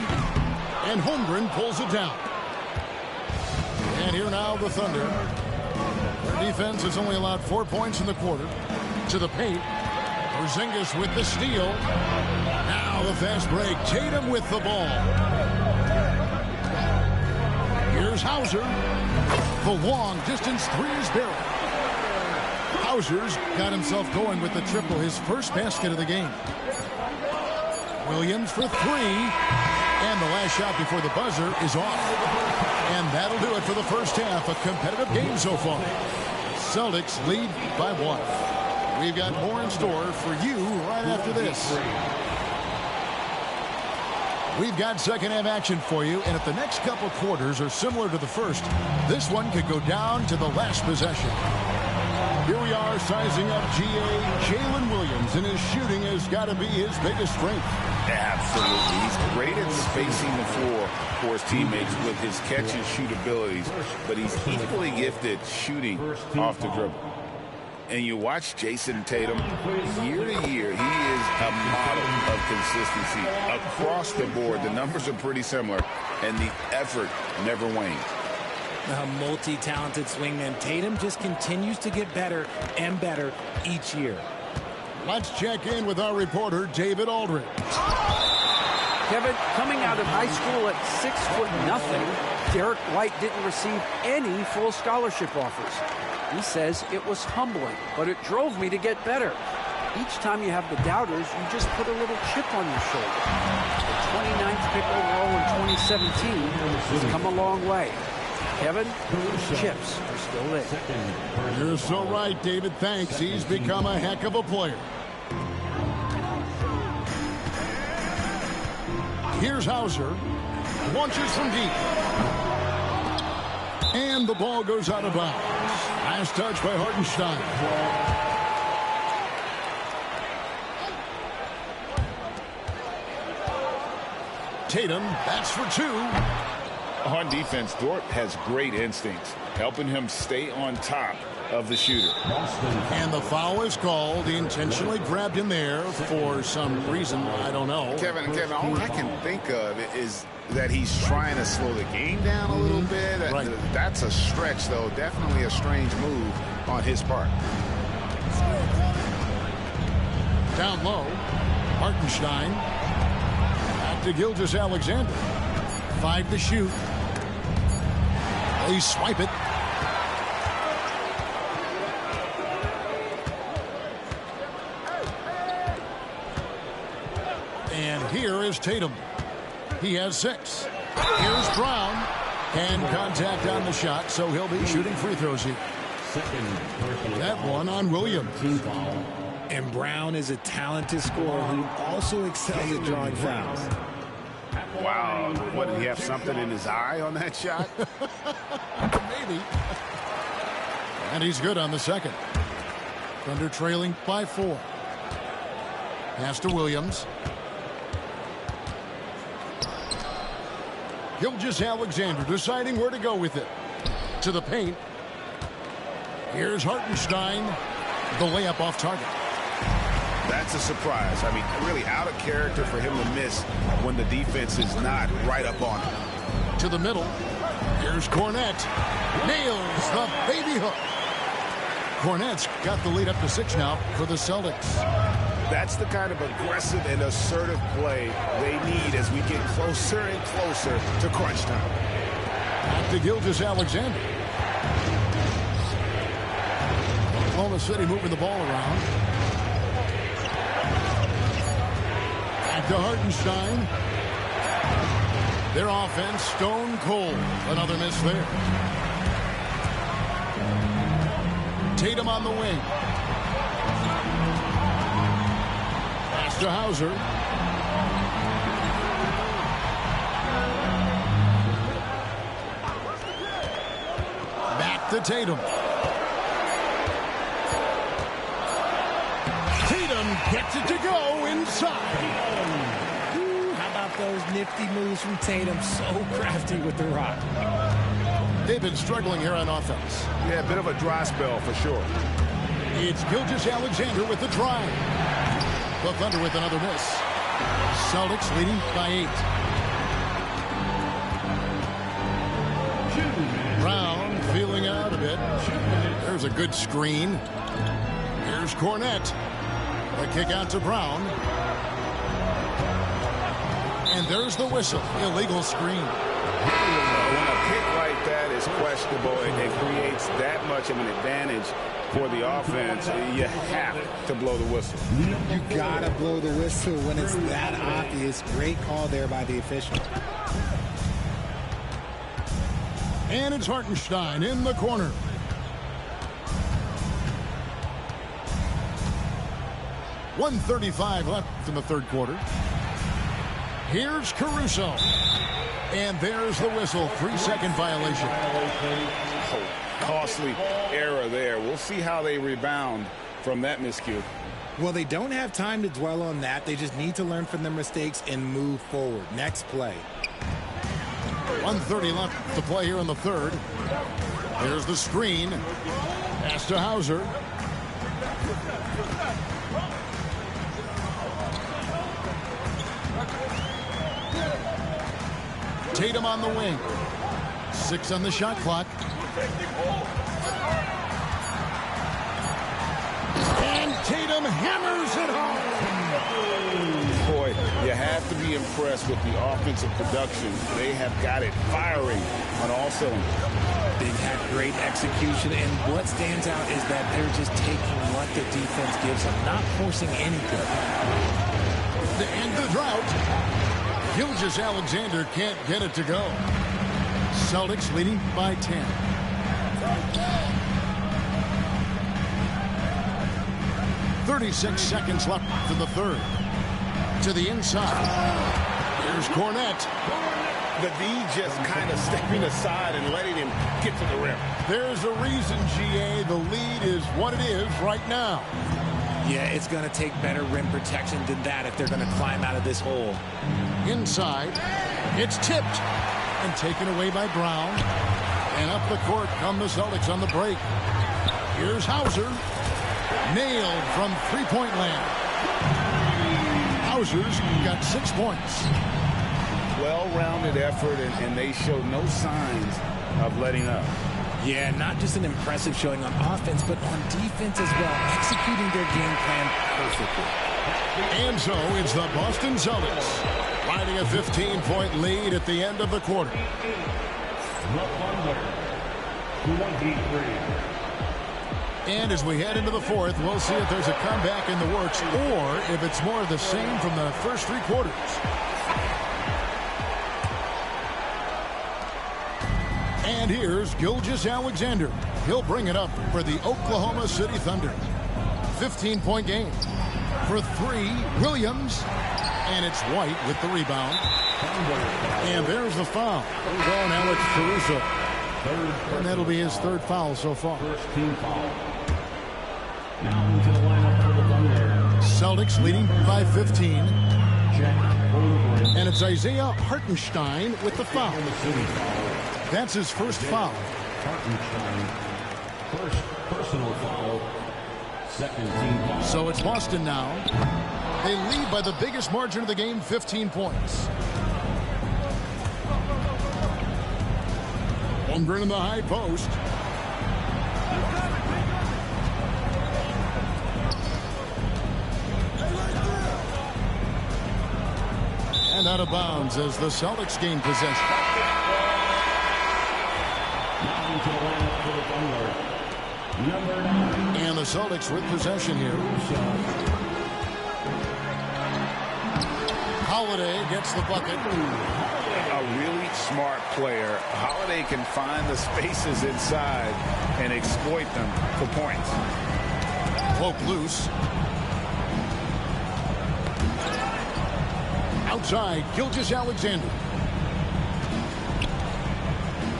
S1: And Holmgren pulls it down. And here now the Thunder. Their defense has only allowed 4 points in the quarter. To the paint. Porzingis with the steal. Now the fast break. Tatum with the ball. Here's Hauser. The long distance three is there. Hauser's got himself going with the triple, his first basket of the game. Williams for three. And the last shot before the buzzer is off. And that'll do it for the first half. A competitive game so far. Celtics lead by 1. We've got more in store for you right after this. We've got second half action for you, and if the next couple quarters are similar to the first, this one could go down to the last possession. Here we are sizing up Jalen Williams, and his shooting has got to be his biggest strength.
S2: Absolutely. He's great at spacing the floor for his teammates with his catch and shoot abilities, but he's equally gifted shooting off the dribble. And you watch Jason Tatum, year to year, he is a model of consistency. Across the board, the numbers are pretty similar, and the effort never wanes.
S7: A multi-talented swingman, Tatum just continues to get better and better each year.
S1: Let's check in with our reporter, David Aldridge.
S4: Kevin, coming out of high school at 6'0", Derek White didn't receive any full scholarship offers. He says it was humbling, but it drove me to get better. Each time you have the doubters, you just put a little chip on your shoulder. The 29th pick overall in 2017 has come a long way. Kevin, those chips are still there.
S1: You're so right, David. Thanks. He's become a heck of a player. Here's Hauser. Launches from deep. And the ball goes out of bounds. Last touch by Hartenstein. Tatum, that's for two.
S2: On defense, Dort has great instincts, helping him stay on top of the shooter.
S1: And the foul is called. He intentionally grabbed him there for some reason. I don't know.
S2: Kevin, all I can think of is that he's trying to slow the game down a little bit.
S1: Right.
S2: That's a stretch, though. Definitely a strange move on his part.
S1: Down low, Hartenstein. Back to Gilgeous-Alexander. 5 to shoot. They swipe it. And here is Tatum. He has 6. Here's Brown. And contact on the shot, so he'll be shooting free throws here. That one on Williams.
S7: And Brown is a talented scorer who also excels at drawing fouls.
S6: Wow. What, did he have something in his eye on that shot?
S1: Maybe. And he's good on the second. Thunder trailing by 4. Pass to Williams. Gilgeous-Alexander deciding where to go with it. To the paint. Here's Hartenstein. The layup off target.
S6: That's a surprise. I mean, really out of character for him to miss when the defense is not right up on him.
S1: To the middle. Here's Cornette. Nails the baby hook. Cornette's got the lead up to 6 now for the Celtics.
S6: That's the kind of aggressive and assertive play they need as we get closer and closer to crunch time.
S1: Back to Gilgeous-Alexander. Oklahoma City moving the ball around. Back to Hartenstein. Their offense stone cold. Another miss there. Tatum on the wing. Pass to Hauser. Back to Tatum. Tatum gets it to go inside.
S7: Ooh, how about those nifty moves from Tatum? So crafty with the rock.
S1: They've been struggling here on offense.
S6: Yeah, a bit of a dry spell for sure.
S1: It's Gilgeous-Alexander with the drive. The Thunder with another miss. Celtics leading by 8. Brown feeling out a bit. There's a good screen. Here's Cornette. The kick out to Brown. And there's the whistle. Illegal screen.
S6: When a pick like that is questionable and it creates that much of an advantage for the offense, you have to blow the whistle.
S7: You gotta blow the whistle when it's that obvious. Great call there by the official.
S1: And it's Hartenstein in the corner. .135 left in the third quarter. Here's Caruso. And there's the whistle. 3-second violation.
S6: Oh, costly error there. We'll see how they rebound from that miscue.
S7: Well, they don't have time to dwell on that. They just need to learn from their mistakes and move forward. Next play.
S1: 1:30 left to play here in the third. There's the screen. Pass to Hauser. Tatum on the wing. 6 on the shot clock. And Tatum hammers it home.
S6: Boy, you have to be impressed with the offensive production. They have got it firing on all cylinders.
S7: They've had great execution, and what stands out is that they're just taking what the defense gives them, not forcing anything.
S1: To end the drought, Gilgeous-Alexander can't get it to go. Celtics leading by 10. .36 seconds left in the third. To the inside. Here's Cornette.
S6: The D just kind of stepping aside and letting him get to the rim.
S1: There's a reason, GA, the lead is what it is right now.
S7: Yeah, it's going to take better rim protection than that if they're going to climb out of this hole.
S1: Inside. It's tipped and taken away by Brown. And up the court come the Celtics on the break. Here's Hauser. Nailed from three-point land. Hauser's got 6 points.
S6: Well-rounded effort, and they show no signs of letting up.
S7: Yeah, not just an impressive showing on offense, but on defense as well, executing their game plan perfectly.
S1: And so it's the Boston Celtics riding a 15-point lead at the end of the quarter. And as we head into the fourth, we'll see if there's a comeback in the works or if it's more of the same from the first three quarters. And here's Gilgeous-Alexander. He'll bring it up for the Oklahoma City Thunder. 15-point game. For three, Williams. And it's White with the rebound. And there's the foul. Going Alex Caruso. And that'll be his third foul so far.
S5: First team foul. Now into the lineup for the Thunder.
S1: Celtics leading by 15. And it's Isaiah Hartenstein with the foul. That's his first foul.
S5: Hartenstein, first personal foul, second team foul.
S1: So it's Boston now. They lead by the biggest margin of the game, 15 points. Holmgren in the high post. And out of bounds as the Celtics gain possession.
S5: Now into the lineup for the Thunder. Number 9.
S1: And the Celtics with possession here. Holiday gets the bucket.
S2: A really smart player. Holiday can find the spaces inside and exploit them for points.
S1: Poke loose. Outside, Gilgeous-Alexander.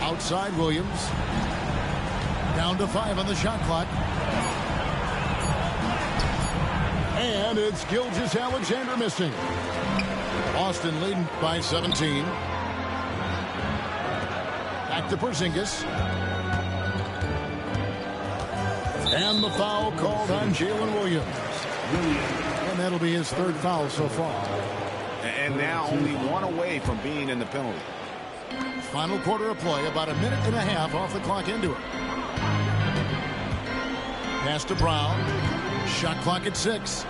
S1: Outside, Williams. Down to 5 on the shot clock. And it's Gilgeous-Alexander missing. Boston leading by 17. Back to Porzingis. And the foul called on Jalen Williams. And that'll be his third foul so far.
S2: And now only one away from being in the penalty.
S1: Final quarter of play, about a minute and a half off the clock into it. Pass to Brown. Shot clock at 6.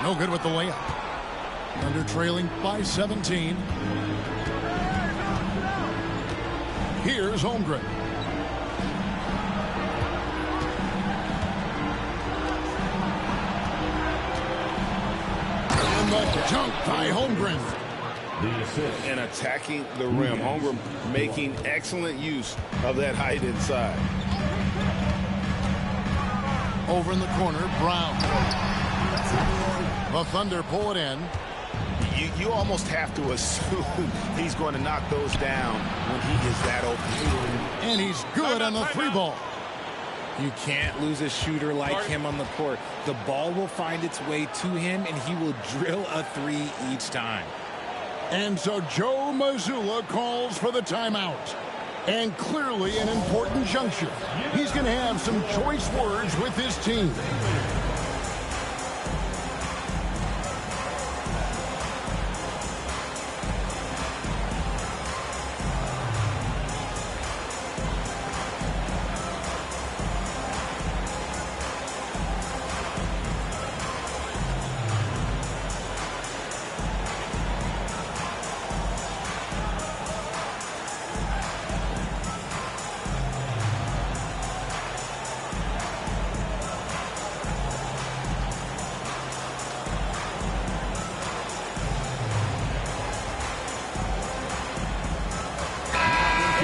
S1: No good with the layup. Thunder trailing by 17. Here's Holmgren. And the jump by Holmgren.
S2: And attacking the rim. Holmgren making excellent use of that height inside.
S1: Over in the corner, Brown. The Thunder pull it in.
S2: You almost have to assume he's going to knock those down when he is that open.
S1: And he's good on the three ball.
S7: You can't lose a shooter like him on the court. The ball will find its way to him, and he will drill a three each time.
S1: And so Joe Mazzulla calls for the timeout. And clearly an important juncture. He's going to have some choice words with his team.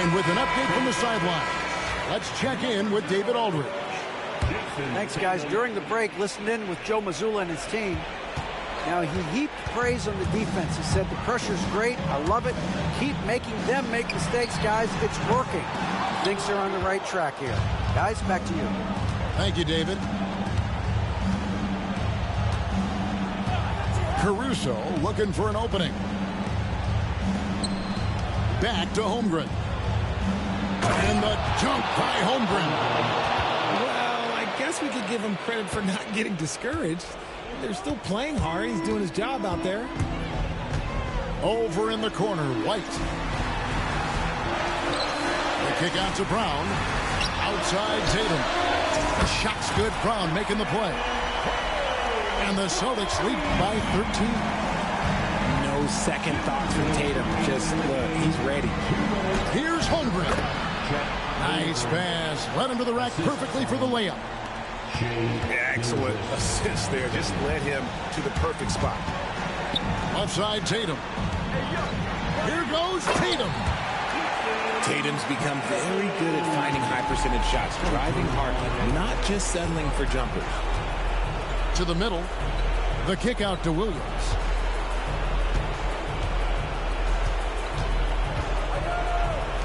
S1: And with an update from the sideline, let's check in with David Aldridge.
S4: Thanks, guys. During the break, listened in with Joe Mazzulla and his team. Now, he heaped praise on the defense. He said, the pressure's great. I love it. Keep making them make mistakes, guys. It's working. Thinks they're on the right track here. Guys, back to you.
S1: Thank you, David. Caruso looking for an opening. Back to Holmgren. And the jump by Holmgren.
S7: Well, I guess we could give him credit for not getting discouraged. They're still playing hard. He's doing his job out there.
S1: Over in the corner, White. The kick out to Brown. Outside Tatum. The shot's good. Brown making the play. And the Celtics lead by 13.
S7: No second thoughts from Tatum. Just look, he's ready.
S1: Here's Holmgren. Nice pass. Led him to the rack perfectly for the layup.
S6: Excellent assist there. Just led him to the perfect spot.
S1: Left side Tatum. Here goes Tatum.
S7: Tatum's become very good at finding high percentage shots, driving hard, not just settling for jumpers.
S1: To the middle. The kick out to Williams.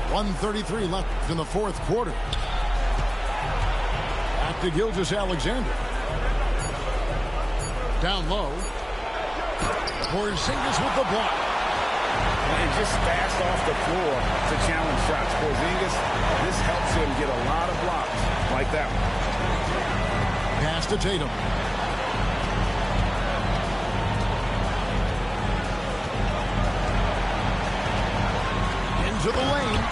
S1: .133 left in the fourth quarter. Back to Gilgeous-Alexander. Down low. Porzingis with the block.
S2: And just fast off the floor to challenge shots. Porzingis, this helps him get a lot of blocks like that one.
S1: Pass to Tatum. Into the lane.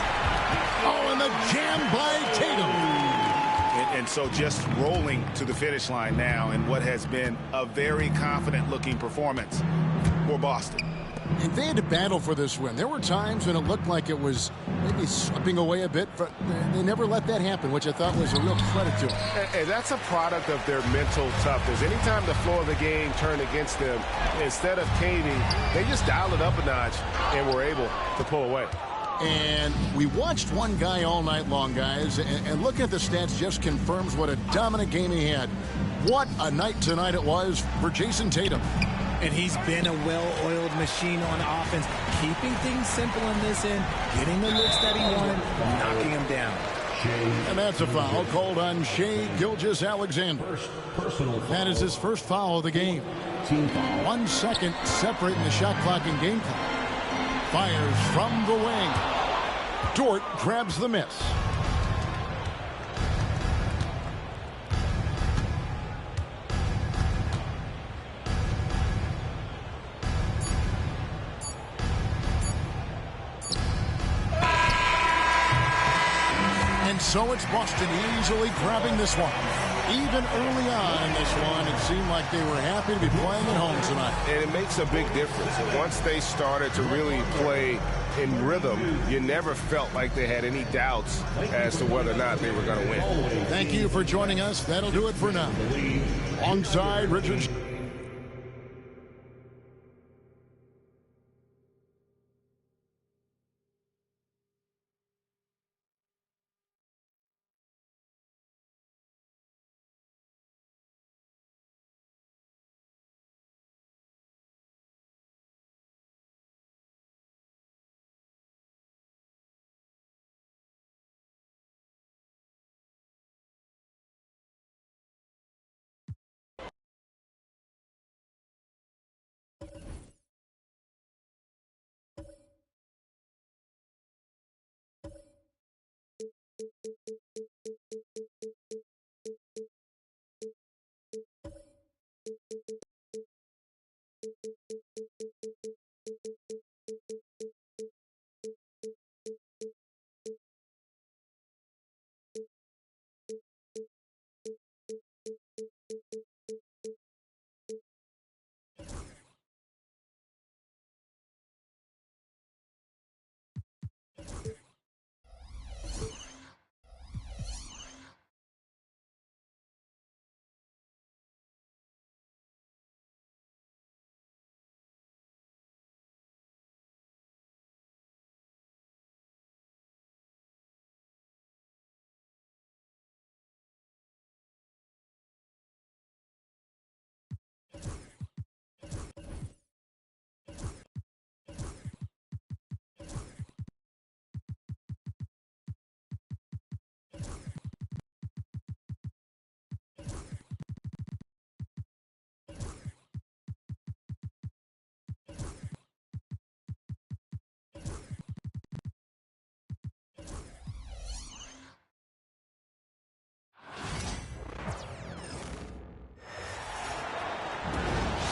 S1: Oh, and the jam by Tatum.
S2: And so just rolling to the finish line now in what has been a very confident-looking performance for Boston.
S1: And they had to battle for this win. There were times when it looked like it was maybe slipping away a bit, but they never let that happen, which I thought was a real credit to them.
S6: And that's a product of their mental toughness. Anytime the floor of the game turned against them, instead of caving, they just dialed it up a notch and were able to pull away.
S1: And we watched one guy all night long, guys, and looking at the stats just confirms what a dominant game he had. What a night tonight it was for Jason Tatum.
S7: And he's been a well-oiled machine on offense, keeping things simple in this end, getting the looks that he wanted, knocking him down.
S1: And that's a foul called on Shai Gilgeous-Alexander. That is his first foul of the game. 1 second separating the shot clock and game clock. Fires from the wing. Dort grabs the miss. And so it's Boston easily grabbing this one. Even early on in this one, it seemed like they were happy to be playing at home tonight.
S6: And it makes a big difference. And once they started to really play in rhythm, you never felt like they had any doubts as to whether or not they were going to win.
S1: Thank you for joining us. That'll do it for now. Alongside Richard.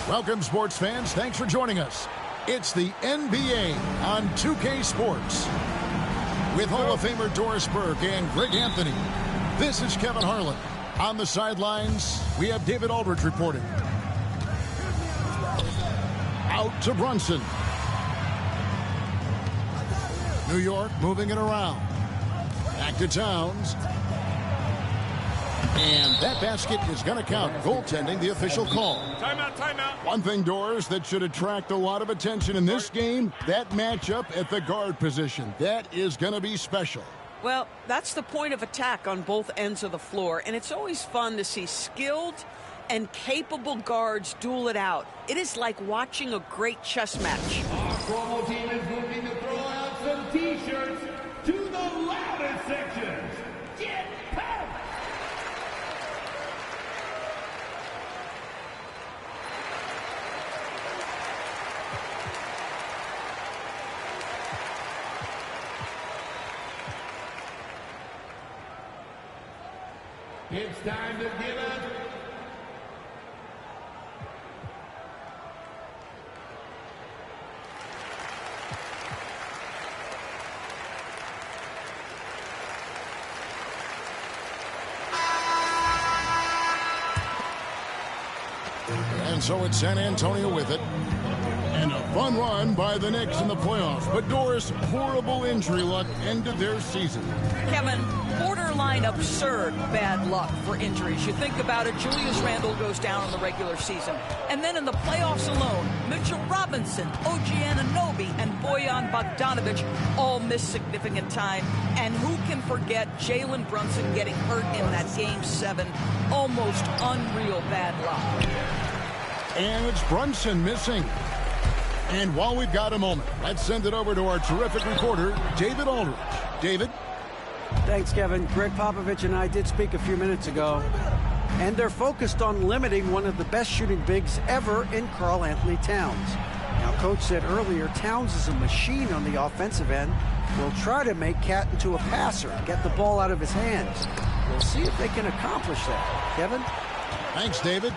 S1: Welcome, sports fans. Thanks for joining us. It's the NBA on 2K Sports. With Hall of Famer Doris Burke and Greg Anthony, this is Kevin Harlan. On the sidelines, we have David Aldridge reporting. Out to Brunson. New York moving it around. Back to Towns. And that basket is going to count. Goaltending, the official call.
S6: Timeout, timeout.
S1: One thing, Doris, that should attract a lot of attention in this game, that matchup at the guard position. That is going to be special.
S4: Well, that's the point of attack on both ends of the floor, and it's always fun to see skilled and capable guards duel it out. It is like watching a great chess match.
S5: Our promo team is looking to throw out some T-shirts to the loudest sections. Get packed! It's time to give up.
S1: And so it's San Antonio with it. And a fun run by the Knicks in the playoffs. But Doris, horrible injury luck ended their season.
S3: Kevin, borderline absurd bad luck for injuries. You think about it, Julius Randle goes down in the regular season. And then in the playoffs alone, Mitchell Robinson, OG Anunoby, and Bojan Bogdanovic all miss significant time. And who can forget Jalen Brunson getting hurt in that Game 7? Almost unreal bad luck.
S1: And it's Brunson missing. And while we've got a moment, let's send it over to our terrific reporter, David Aldridge. David?
S4: Thanks, Kevin. Greg Popovich and I did speak a few minutes ago, and they're focused on limiting one of the best shooting bigs ever in Karl Anthony Towns. Now, Coach said earlier, Towns is a machine on the offensive end. We'll try to make Cat into a passer, get the ball out of his hands. We'll see if they can accomplish that. Kevin?
S1: Thanks, David.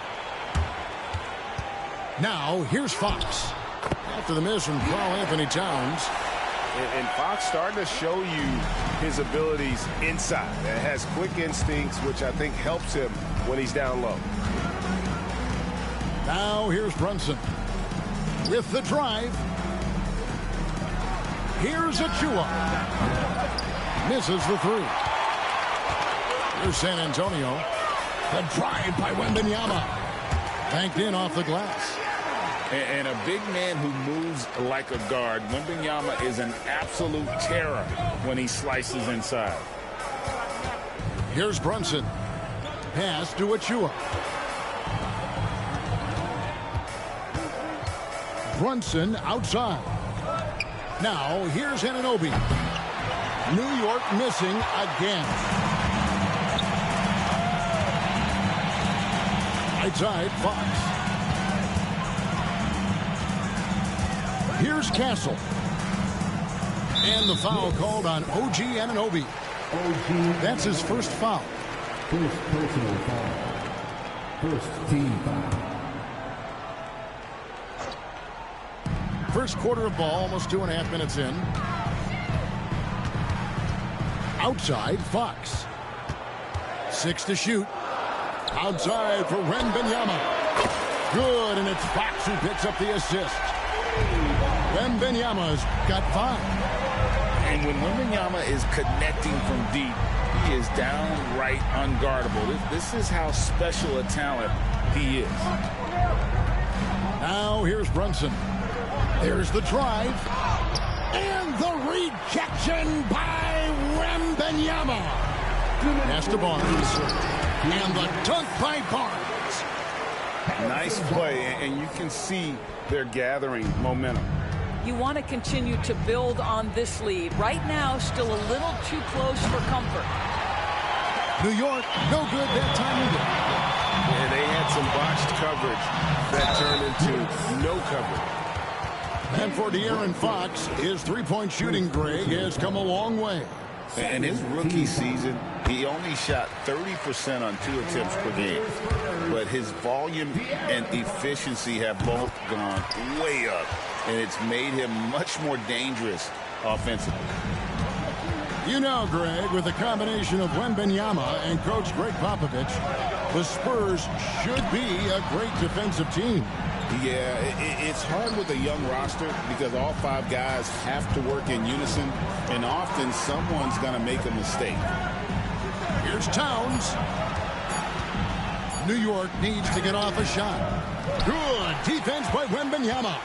S1: Now, here's Fox. After the miss from Karl Anthony Towns.
S6: And Fox starting to show you his abilities inside. It has quick instincts, which I think helps him when he's down low.
S1: Now here's Brunson with the drive. Here's Achua. Misses the three. Here's San Antonio. The drive by Wembanyama. Banked in off the glass.
S2: And a big man who moves like a guard, Wembanyama is an absolute terror when he slices inside.
S1: Here's Brunson. Pass to Achua. Brunson outside. Now here's Anunoby. New York missing again. Right side, Fox. Here's Castle. And the foul called on OG Anunoby. That's his first foul.
S5: First personal foul. First team foul.
S1: First quarter of ball, almost 2.5 minutes in. Outside, Fox. 6 to shoot. Outside for Wembanyama. Good, and it's Fox who picks up the assist. Wembanyama's got 5.
S2: And when Wembanyama is connecting from deep, he is downright unguardable. This is how special a talent he is.
S1: Now here's Brunson. There's the drive. And the rejection by Wembanyama. Pass to Barnes. And the dunk by Barnes.
S2: Nice play, and you can see they're gathering momentum.
S3: You want to continue to build on this lead. Right now, still a little too close for comfort.
S1: New York, no good that time either.
S6: And they had some botched coverage that turned into no coverage.
S1: And for De'Aaron Fox, his three-point shooting, Greg, has come a long way.
S2: In his rookie season, he only shot 30% on 2 attempts per game. But his volume and efficiency have both gone way up. And it's made him much more dangerous offensively.
S1: You know, Greg, with a combination of Wembanyama and Coach Greg Popovich, the Spurs should be a great defensive team.
S2: Yeah, it's hard with a young roster because all 5 guys have to work in unison, and often someone's going to make a mistake.
S1: Here's Towns. New York needs to get off a shot. Good defense by Wembanyama.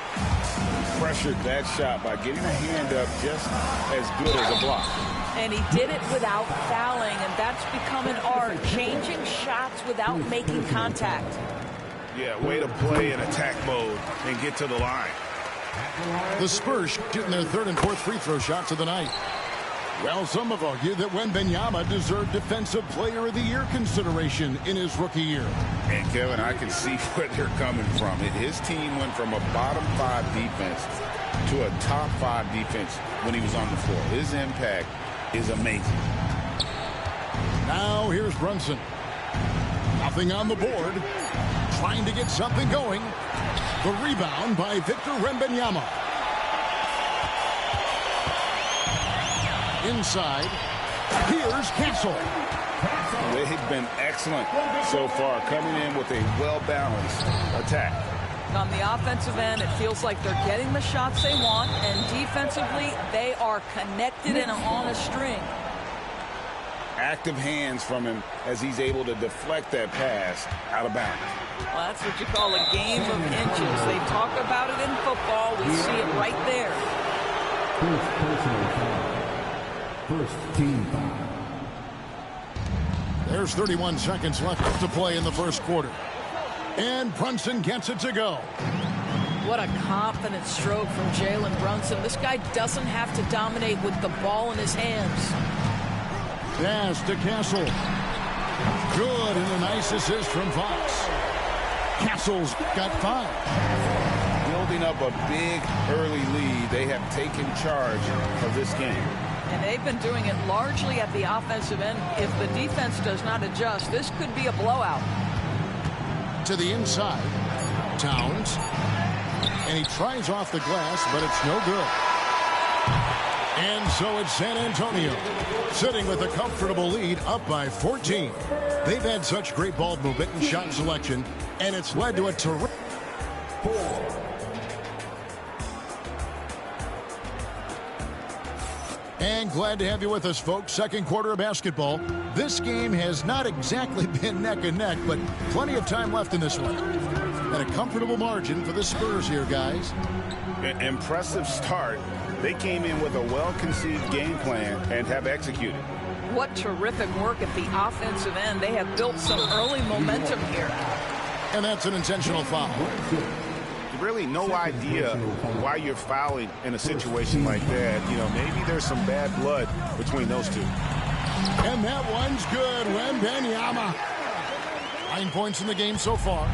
S2: Pressured that shot by getting a hand up just as good as a block.
S3: And he did it without fouling, and that's become an art, changing shots without making contact.
S6: Yeah, way to play in attack mode and get to the line.
S1: The Spurs shooting their 3rd and 4th free throw shots of the night. Well, some have argued that Wembanyama deserved Defensive Player of the Year consideration in his rookie year.
S2: And, Kevin, I can see where they're coming from. His team went from a bottom 5 defense to a top 5 defense when he was on the floor. His impact is amazing.
S1: Now here's Brunson. Nothing on the board. Trying to get something going. The rebound by Victor Wembanyama. Inside. Here's Castle.
S2: They've been excellent so far, coming in with a well-balanced attack.
S3: On the offensive end, it feels like they're getting the shots they want, and defensively, they are connected and on a string.
S2: Active hands from him as he's able to deflect that pass out of bounds.
S3: Well, that's what you call a game of inches. They talk about it in football. We see it right there.
S5: First personal foul. First team foul.
S1: There's 31 seconds left to play in the first quarter. And Brunson gets it to go.
S3: What a confident stroke from Jalen Brunson. This guy doesn't have to dominate with the ball in his hands.
S1: Pass to Castle. Good, and a nice assist from Fox. Castle's got 5.
S2: Building up a big early lead, they have taken charge of this game.
S3: And they've been doing it largely at the offensive end. If the defense does not adjust, this could be a blowout.
S1: To the inside. Towns. And he tries off the glass, but it's no good. And so it's San Antonio, sitting with a comfortable lead, up by 14. They've had such great ball movement and shot selection, and it's led to a terrific... And glad to have you with us, folks. Second quarter of basketball. This game has not exactly been neck and neck, but plenty of time left in this one. And a comfortable margin for the Spurs here, guys.
S2: Impressive start. They came in with a well-conceived game plan and have executed.
S3: What terrific work at the offensive end. They have built some early momentum here.
S1: And that's an intentional foul.
S6: Really no idea why you're fouling in a situation like that. You know, maybe there's some bad blood between those two.
S1: And that one's good. Wembanyama. 9 points in the game so far.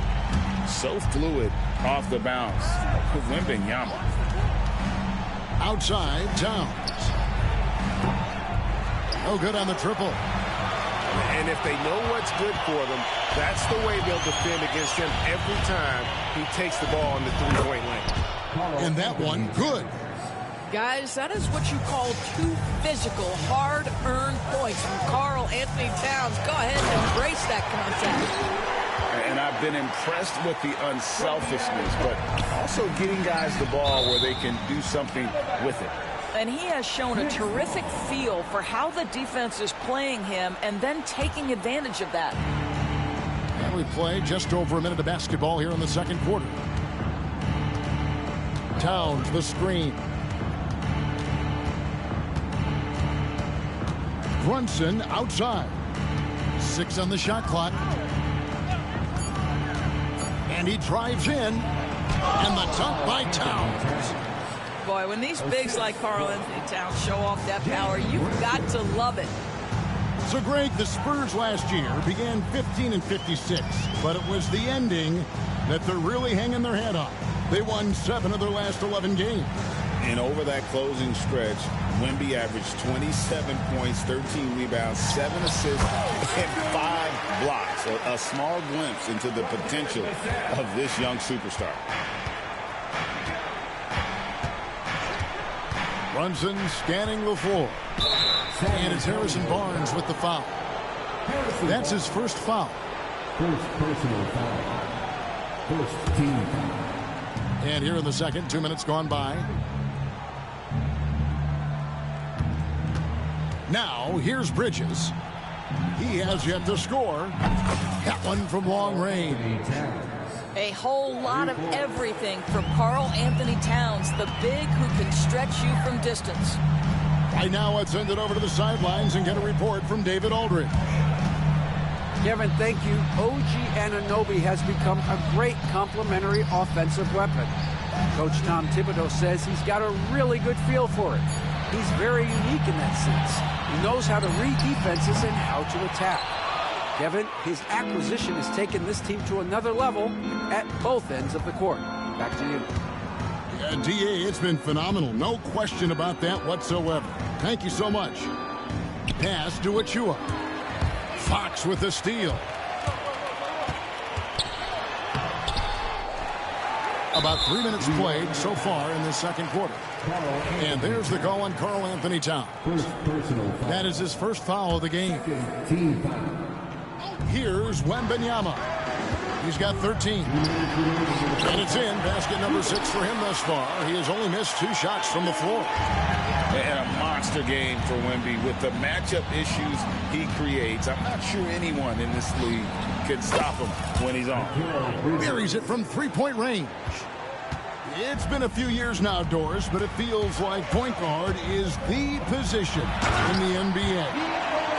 S2: So fluid off the bounce with Wembanyama.
S1: Outside, Towns. No good on the triple.
S6: And if they know what's good for them, that's the way they'll defend against him every time he takes the ball in the three-point lane.
S1: And that one, good.
S3: Guys, that is what you call 2 physical, hard-earned points from Karl Anthony Towns. Go ahead and embrace that contact.
S2: And I've been impressed with the unselfishness, but also getting guys the ball where they can do something with it.
S3: And he has shown a terrific feel for how the defense is playing him and then taking advantage of that.
S1: And we play just over a minute of basketball here in the second quarter. Towns, the screen. Brunson outside. 6 on the shot clock. And he drives in. And the dunk by Towns.
S3: Boy, when these bigs like Karl Anthony Towns show off that power, you've got to love it.
S1: So, Greg, the Spurs last year began 15-56, but it was the ending that they're really hanging their head on. They won 7 of their last 11 games.
S2: And over that closing stretch, Wemby averaged 27 points, 13 rebounds, 7 assists, and 5 blocks. A small glimpse into the potential of this young superstar.
S1: Brunson scanning the floor. And it's Harrison Barnes with the foul. That's his first foul.
S5: First personal foul. First team foul.
S1: And here in the second, 2 minutes gone by. Now, here's Bridges. He has yet to score. That one from long range.
S3: A whole lot of everything from Karl Anthony Towns, the big who can stretch you from distance.
S1: Right now, let's send it over to the sidelines and get a report from David Aldridge.
S4: Kevin, thank you. OG Anunoby has become a great complementary offensive weapon. Coach Tom Thibodeau says he's got a really good feel for it. He's very unique in that sense. He knows how to read defenses and how to attack. Kevin, his acquisition has taken this team to another level at both ends of the court. Back to you.
S1: D.A., it's been phenomenal. No question about that whatsoever. Thank you so much. Pass to Achua. Fox with the steal. About 3 minutes played so far in this second quarter. And there's the call on Karl Anthony Towns. That is his first foul of the game. Here's Wembanyama. He's got 13. And it's in. Basket number 6 for him thus far. He has only missed 2 shots from the floor.
S2: And a monster game for Wemby with the matchup issues he creates. I'm not sure anyone in this league can stop him when he's on.
S1: Buries it from three-point range. It's been a few years now, Doris, but it feels like point guard is the position in the NBA.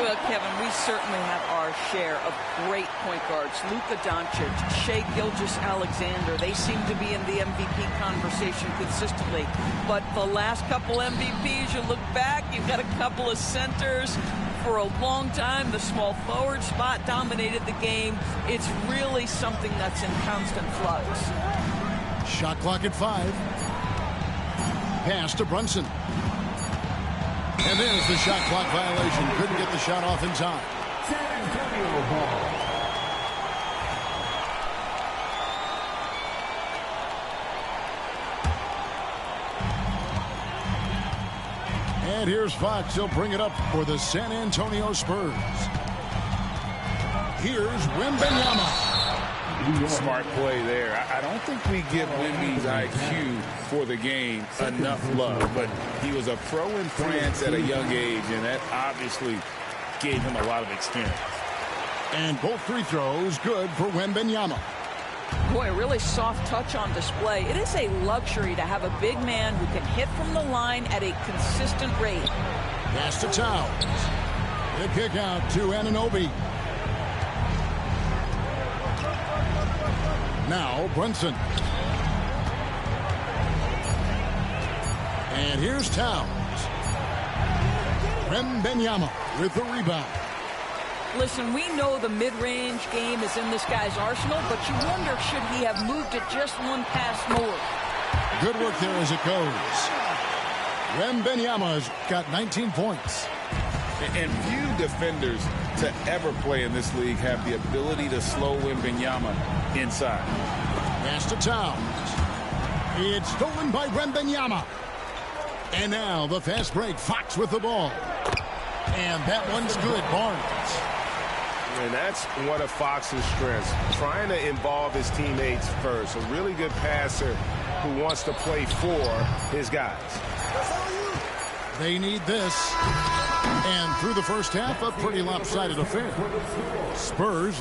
S3: Well, Kevin, we certainly have our share of great point guards. Luka Doncic, Shai Gilgeous-Alexander, they seem to be in the MVP conversation consistently. But the last couple MVPs, you look back, you've got a couple of centers. For a long time, the small forward spot dominated the game. It's really something that's in constant flux.
S1: Shot clock at 5. Pass to Brunson. And there's the shot clock violation. Couldn't get the shot off in time.
S5: San Antonio ball.
S1: And here's Fox. He'll bring it up for the San Antonio Spurs. Here's Wembanyama.
S2: Smart play there. I don't think we give Wemby's IQ for the game enough love, but he was a pro in France at a young age, and that obviously gave him a lot of experience.
S1: And both free throws good for Wembanyama.
S3: Boy, a really soft touch on display. It is a luxury to have a big man who can hit from the line at a consistent rate.
S1: Pass to Towns. The kick out to Anunoby. Now Brunson. And here's Towns. Wembanyama with the rebound.
S3: Listen, we know the mid-range game is in this guy's arsenal, but you wonder, should he have moved it just one pass more?
S1: Good work there as it goes. Wembanyama's got 19 points.
S2: And few defenders to ever play in this league have the ability to slow Wembanyama inside.
S1: Pass to Towns. It's stolen by Wembanyama. And now the fast break. Fox with the ball. And that one's good. Barnes.
S6: And that's one of Fox's strengths, trying to involve his teammates first. A really good passer who wants to play for his guys.
S1: They need this. And through the first half, a pretty lopsided affair. Spurs